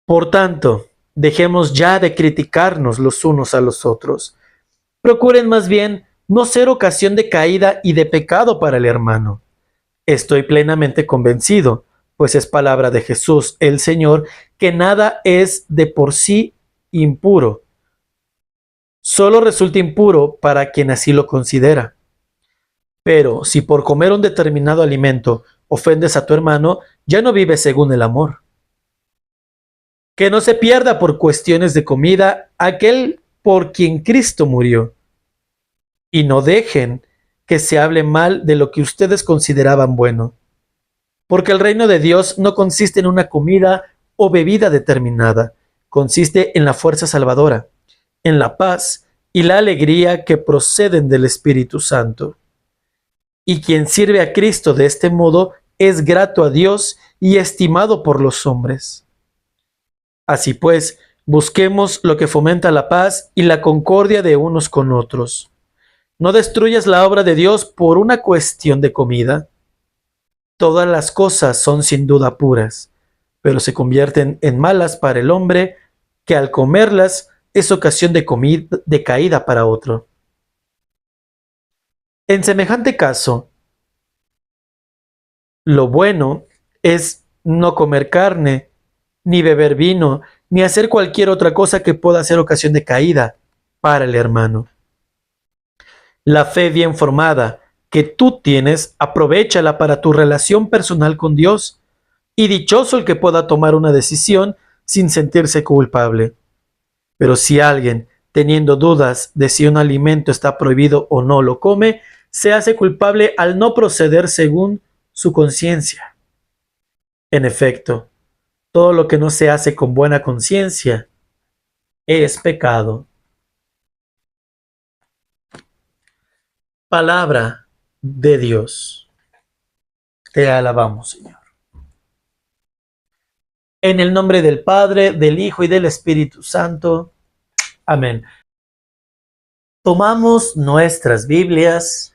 Por tanto, dejemos ya de criticarnos los unos a los otros. Procuren más bien no ser ocasión de caída y de pecado para el hermano. Estoy plenamente convencido, pues es palabra de Jesús el Señor, que nada es de por sí impuro. Solo resulta impuro para quien así lo considera. Pero si por comer un determinado alimento ofendes a tu hermano, ya no vives según el amor. Que no se pierda por cuestiones de comida aquel por quien Cristo murió. Y no dejen que se hable mal de lo que ustedes consideraban bueno. Porque el reino de Dios no consiste en una comida o bebida determinada, consiste en la fuerza salvadora, en la paz y la alegría que proceden del Espíritu Santo. Y quien sirve a Cristo de este modo es grato a Dios y estimado por los hombres. Así pues, busquemos lo que fomenta la paz y la concordia de unos con otros. No destruyas la obra de Dios por una cuestión de comida. Todas las cosas son sin duda puras, pero se convierten en malas para el hombre, que al comerlas es ocasión de caída para otro. En semejante caso, lo bueno es no comer carne, ni beber vino, ni hacer cualquier otra cosa que pueda ser ocasión de caída para el hermano. La fe bien formada que tú tienes, aprovéchala para tu relación personal con Dios. Y dichoso el que pueda tomar una decisión sin sentirse culpable. Pero si alguien, teniendo dudas de si un alimento está prohibido o no, lo come, se hace culpable al no proceder según su conciencia. En efecto, todo lo que no se hace con buena conciencia es pecado. Palabra de Dios. Te alabamos, Señor. En el nombre del Padre, del Hijo y del Espíritu Santo. Amén. Tomamos nuestras Biblias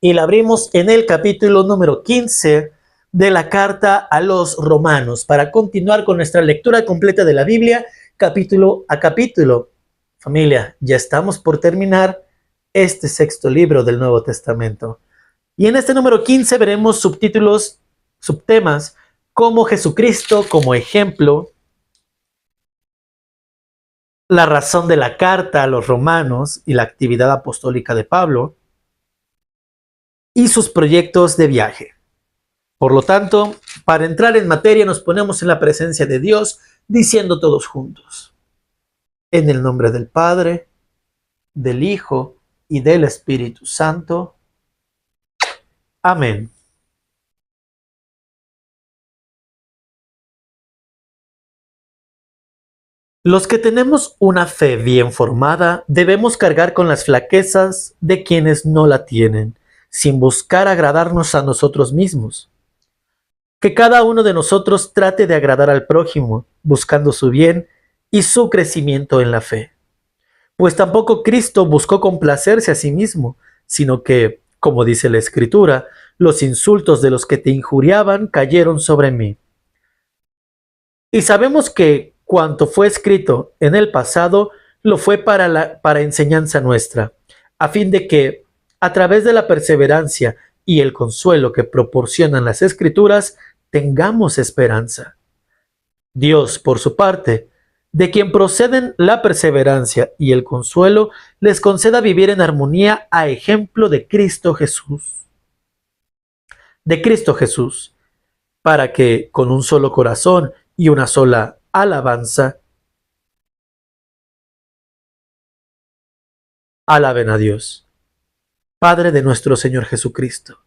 y la abrimos en el capítulo número 15 de la carta a los Romanos para continuar con nuestra lectura completa de la Biblia, capítulo a capítulo. Familia, ya estamos por terminar este sexto libro del Nuevo Testamento. Y en este número 15 veremos subtítulos, subtemas, como Jesucristo como ejemplo, la razón de la carta a los romanos y la actividad apostólica de Pablo, y sus proyectos de viaje. Por lo tanto, para entrar en materia nos ponemos en la presencia de Dios diciendo todos juntos: en el nombre del Padre, del Hijo y del Espíritu Santo. Amén. Los que tenemos una fe bien formada debemos cargar con las flaquezas de quienes no la tienen, sin buscar agradarnos a nosotros mismos. Que cada uno de nosotros trate de agradar al prójimo, buscando su bien y su crecimiento en la fe. Pues tampoco Cristo buscó complacerse a sí mismo, sino que, como dice la Escritura, los insultos de los que te injuriaban cayeron sobre mí. Y sabemos que cuanto fue escrito en el pasado, lo fue para enseñanza nuestra, a fin de que, a través de la perseverancia y el consuelo que proporcionan las Escrituras, tengamos esperanza. Dios, por su parte, de quien proceden la perseverancia y el consuelo, les conceda vivir en armonía a ejemplo de Cristo Jesús. De Cristo Jesús, para que, con un solo corazón y una sola alabanza, alaben a Dios, Padre de nuestro Señor Jesucristo.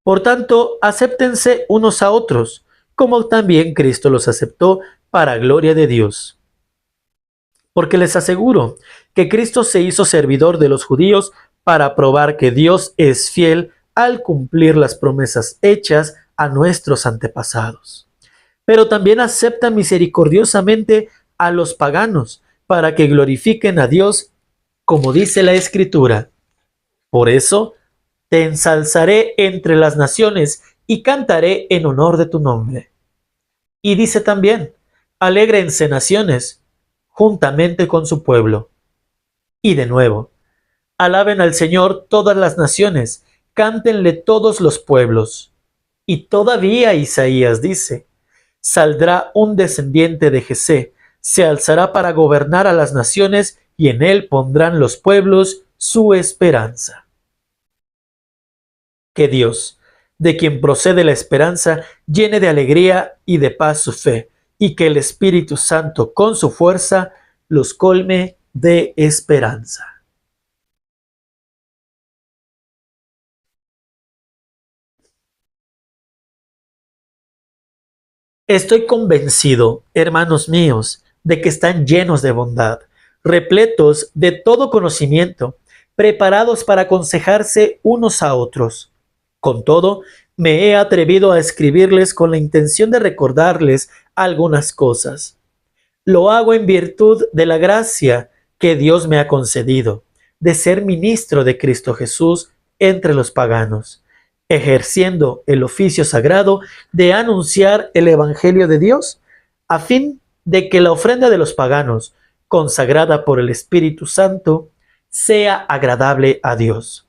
Por tanto, acéptense unos a otros, como también Cristo los aceptó para gloria de Dios. Porque les aseguro que Cristo se hizo servidor de los judíos para probar que Dios es fiel al cumplir las promesas hechas a nuestros antepasados. Pero también acepta misericordiosamente a los paganos para que glorifiquen a Dios, como dice la Escritura. Por eso, te ensalzaré entre las naciones y cantaré en honor de tu nombre. Y dice también: alégrense naciones, juntamente con su pueblo. Y de nuevo: alaben al Señor todas las naciones, cántenle todos los pueblos. Y todavía Isaías dice: saldrá un descendiente de Jesé, se alzará para gobernar a las naciones, y en él pondrán los pueblos su esperanza. Que Dios, de quien procede la esperanza, llene de alegría y de paz su fe, y que el Espíritu Santo con su fuerza los colme de esperanza. Estoy convencido, hermanos míos, de que están llenos de bondad, repletos de todo conocimiento, preparados para aconsejarse unos a otros. Con todo, me he atrevido a escribirles con la intención de recordarles algunas cosas. Lo hago en virtud de la gracia que Dios me ha concedido, de ser ministro de Cristo Jesús entre los paganos, ejerciendo el oficio sagrado de anunciar el Evangelio de Dios, a fin de que la ofrenda de los paganos, consagrada por el Espíritu Santo, sea agradable a Dios.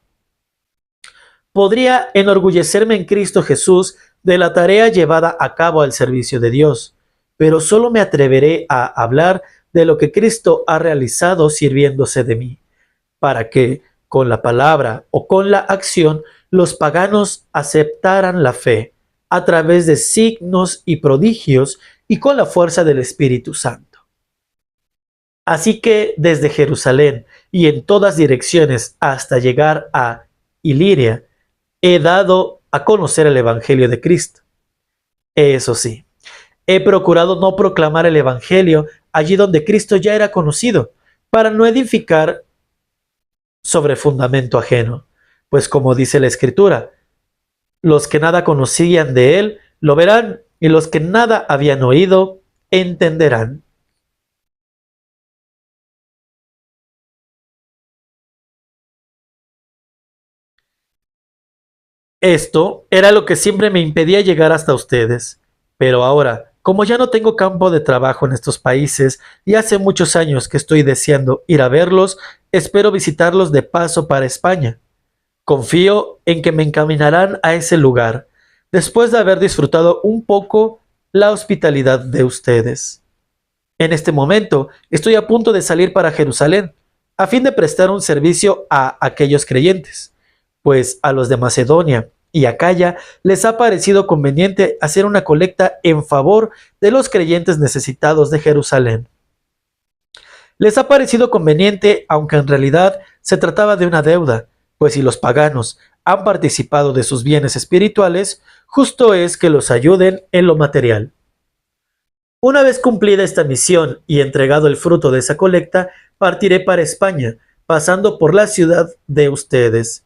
Podría enorgullecerme en Cristo Jesús de la tarea llevada a cabo al servicio de Dios, pero solo me atreveré a hablar de lo que Cristo ha realizado sirviéndose de mí, para que, con la palabra o con la acción, los paganos aceptaran la fe a través de signos y prodigios y con la fuerza del Espíritu Santo. Así que desde Jerusalén y en todas direcciones hasta llegar a Iliria, he dado a conocer el Evangelio de Cristo. Eso sí, he procurado no proclamar el Evangelio allí donde Cristo ya era conocido, para no edificar sobre fundamento ajeno, pues como dice la Escritura, los que nada conocían de él lo verán, y los que nada habían oído entenderán. Esto era lo que siempre me impedía llegar hasta ustedes, pero ahora, como ya no tengo campo de trabajo en estos países y hace muchos años que estoy deseando ir a verlos, espero visitarlos de paso para España. Confío en que me encaminarán a ese lugar, después de haber disfrutado un poco la hospitalidad de ustedes. En este momento estoy a punto de salir para Jerusalén, a fin de prestar un servicio a aquellos creyentes, pues a los de Macedonia y Acaya les ha parecido conveniente hacer una colecta en favor de los creyentes necesitados de Jerusalén. Les ha parecido conveniente, aunque en realidad se trataba de una deuda, pues si los paganos han participado de sus bienes espirituales, justo es que los ayuden en lo material. Una vez cumplida esta misión y entregado el fruto de esa colecta, partiré para España, pasando por la ciudad de ustedes.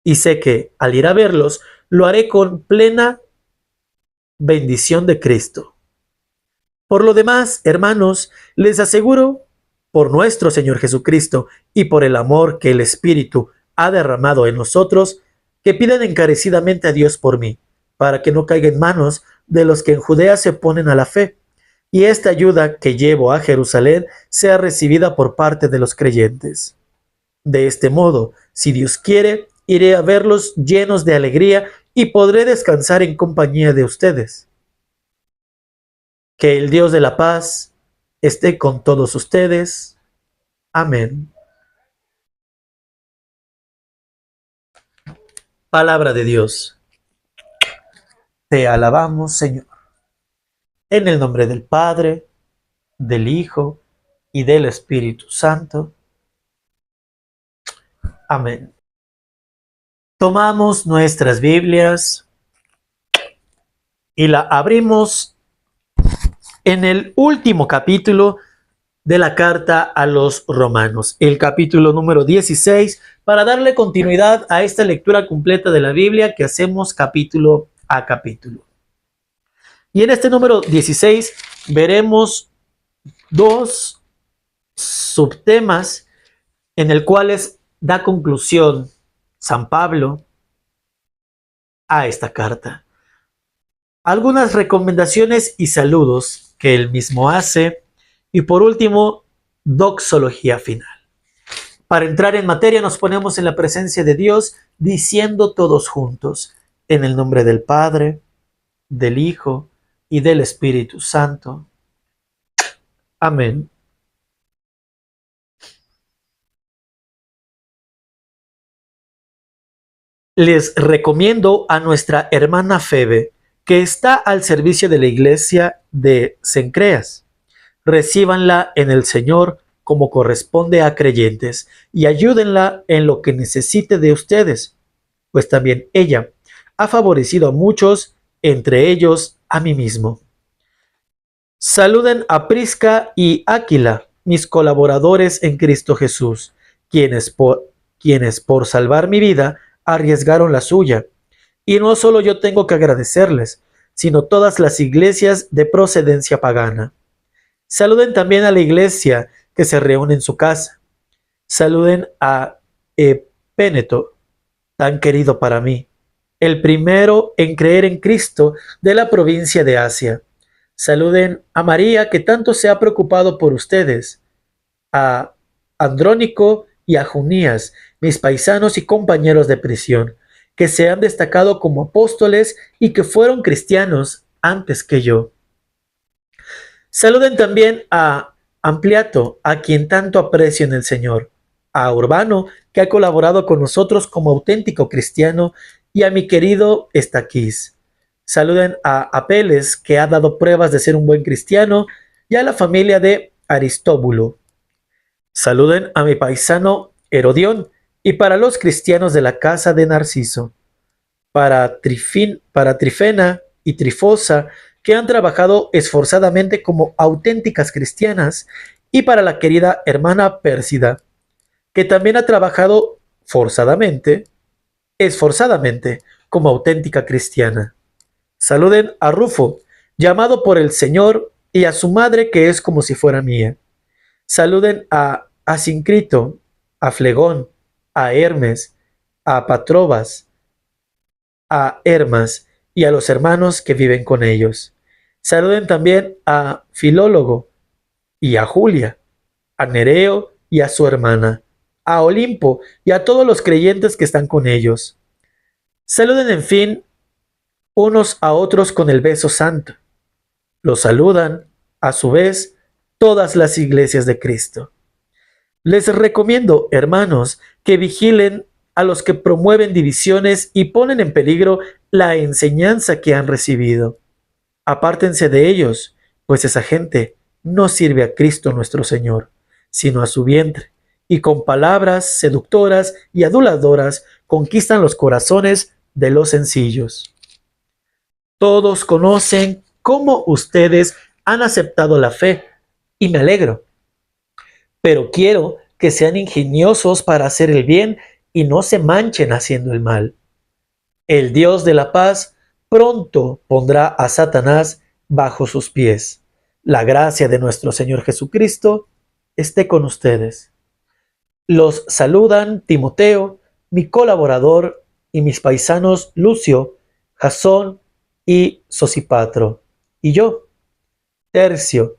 Y sé que, al ir a verlos, lo haré con plena bendición de Cristo. Por lo demás, hermanos, les aseguro, por nuestro Señor Jesucristo y por el amor que el Espíritu ha derramado en nosotros, que pidan encarecidamente a Dios por mí, para que no caiga en manos de los que en Judea se oponen a la fe, y esta ayuda que llevo a Jerusalén sea recibida por parte de los creyentes. De este modo, si Dios quiere, iré a verlos llenos de alegría y podré descansar en compañía de ustedes. Que el Dios de la paz esté con todos ustedes. Amén. Palabra de Dios. Te alabamos, Señor. En el nombre del Padre, del Hijo y del Espíritu Santo. Amén. Tomamos nuestras Biblias y la abrimos en el último capítulo de la carta a los Romanos, el capítulo número 16, para darle continuidad a esta lectura completa de la Biblia que hacemos capítulo a capítulo. Y en este número 16 veremos dos subtemas en el cuales da conclusión San Pablo a esta carta. Algunas recomendaciones y saludos que él mismo hace, y por último, doxología final. Para entrar en materia nos ponemos en la presencia de Dios diciendo todos juntos, en el nombre del Padre, del Hijo y del Espíritu Santo. Amén. Les recomiendo a nuestra hermana Febe, que está al servicio de la iglesia de Cencreas. Recíbanla en el Señor como corresponde a creyentes y ayúdenla en lo que necesite de ustedes, pues también ella ha favorecido a muchos, entre ellos a mí mismo. Saluden a Prisca y Áquila, mis colaboradores en Cristo Jesús, quienes por salvar mi vida arriesgaron la suya. Y no solo yo tengo que agradecerles, sino todas las iglesias de procedencia pagana. Saluden también a la iglesia que se reúne en su casa. Saluden a Epéneto, tan querido para mí, el primero en creer en Cristo de la provincia de Asia. Saluden a María, que tanto se ha preocupado por ustedes, a Andrónico y a Junías, mis paisanos y compañeros de prisión, que se han destacado como apóstoles y que fueron cristianos antes que yo. Saluden también a Ampliato, a quien tanto aprecio en el Señor, a Urbano, que ha colaborado con nosotros como auténtico cristiano, y a mi querido Estaquís. Saluden a Apeles, que ha dado pruebas de ser un buen cristiano, y a la familia de Aristóbulo. Saluden a mi paisano Herodión, y para los cristianos de la casa de Narciso, para Trifena y Trifosa, que han trabajado esforzadamente como auténticas cristianas, y para la querida hermana Pérsida, que también ha trabajado esforzadamente, como auténtica cristiana. Saluden a Rufo, llamado por el Señor, y a su madre, que es como si fuera mía. Saluden a Asincrito, a Flegón, a Hermes, a Patrobas, a Hermas y a los hermanos que viven con ellos. Saluden también a Filólogo y a Julia, a Nereo y a su hermana, a Olimpo y a todos los creyentes que están con ellos. Saluden, en fin, unos a otros con el beso santo. Los saludan, a su vez, todas las iglesias de Cristo. Les recomiendo, hermanos, que vigilen a los que promueven divisiones y ponen en peligro la enseñanza que han recibido. Apártense de ellos, pues esa gente no sirve a Cristo nuestro Señor, sino a su vientre, y con palabras seductoras y aduladoras conquistan los corazones de los sencillos. Todos conocen cómo ustedes han aceptado la fe, y me alegro. Pero quiero que sean ingeniosos para hacer el bien y no se manchen haciendo el mal. El Dios de la paz pronto pondrá a Satanás bajo sus pies. La gracia de nuestro Señor Jesucristo esté con ustedes. Los saludan Timoteo, mi colaborador, y mis paisanos Lucio, Jasón y Sosipatro, y yo, Tercio,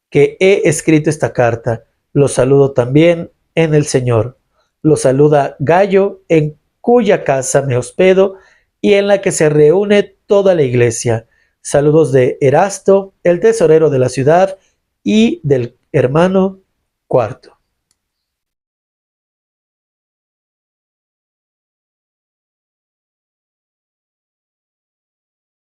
que he escrito esta carta. Los saludo también en el Señor. Los saluda Gayo, en cuya casa me hospedo y en la que se reúne toda la iglesia. Saludos de Erasto, el tesorero de la ciudad, y del hermano Cuarto.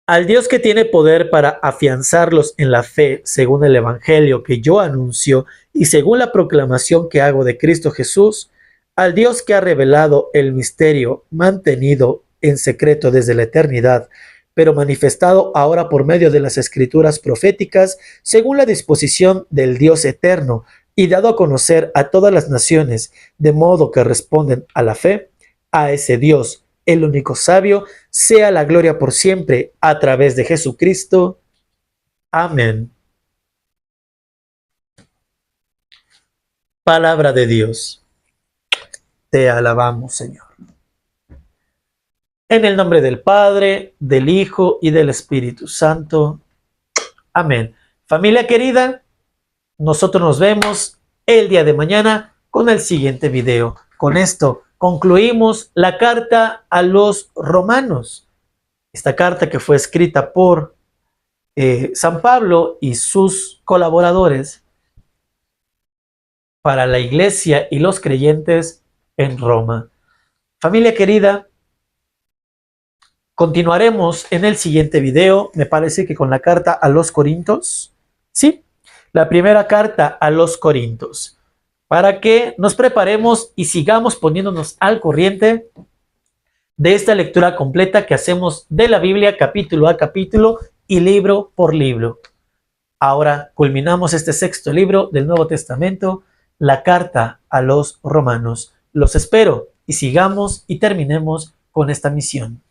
Al Dios que tiene poder para afianzarlos en la fe según el Evangelio que yo anuncio y según la proclamación que hago de Cristo Jesús, al Dios que ha revelado el misterio mantenido en secreto desde la eternidad, pero manifestado ahora por medio de las escrituras proféticas, según la disposición del Dios eterno, y dado a conocer a todas las naciones, de modo que responden a la fe, a ese Dios, el único sabio, sea la gloria por siempre a través de Jesucristo. Amén. Palabra de Dios. Te alabamos, Señor. En el nombre del Padre, del Hijo y del Espíritu Santo. Amén. Familia querida, nosotros nos vemos el día de mañana con el siguiente video. Con esto concluimos la carta a los romanos. Esta carta que fue escrita por San Pablo y sus colaboradores para la iglesia y los creyentes en Roma. Familia querida, continuaremos en el siguiente video, me parece que con la carta a los Corintios. Sí, la primera carta a los Corintios, para que nos preparemos y sigamos poniéndonos al corriente de esta lectura completa que hacemos de la Biblia capítulo a capítulo y libro por libro. Ahora culminamos este sexto libro del Nuevo Testamento, la carta a los romanos. Los espero y sigamos y terminemos con esta misión.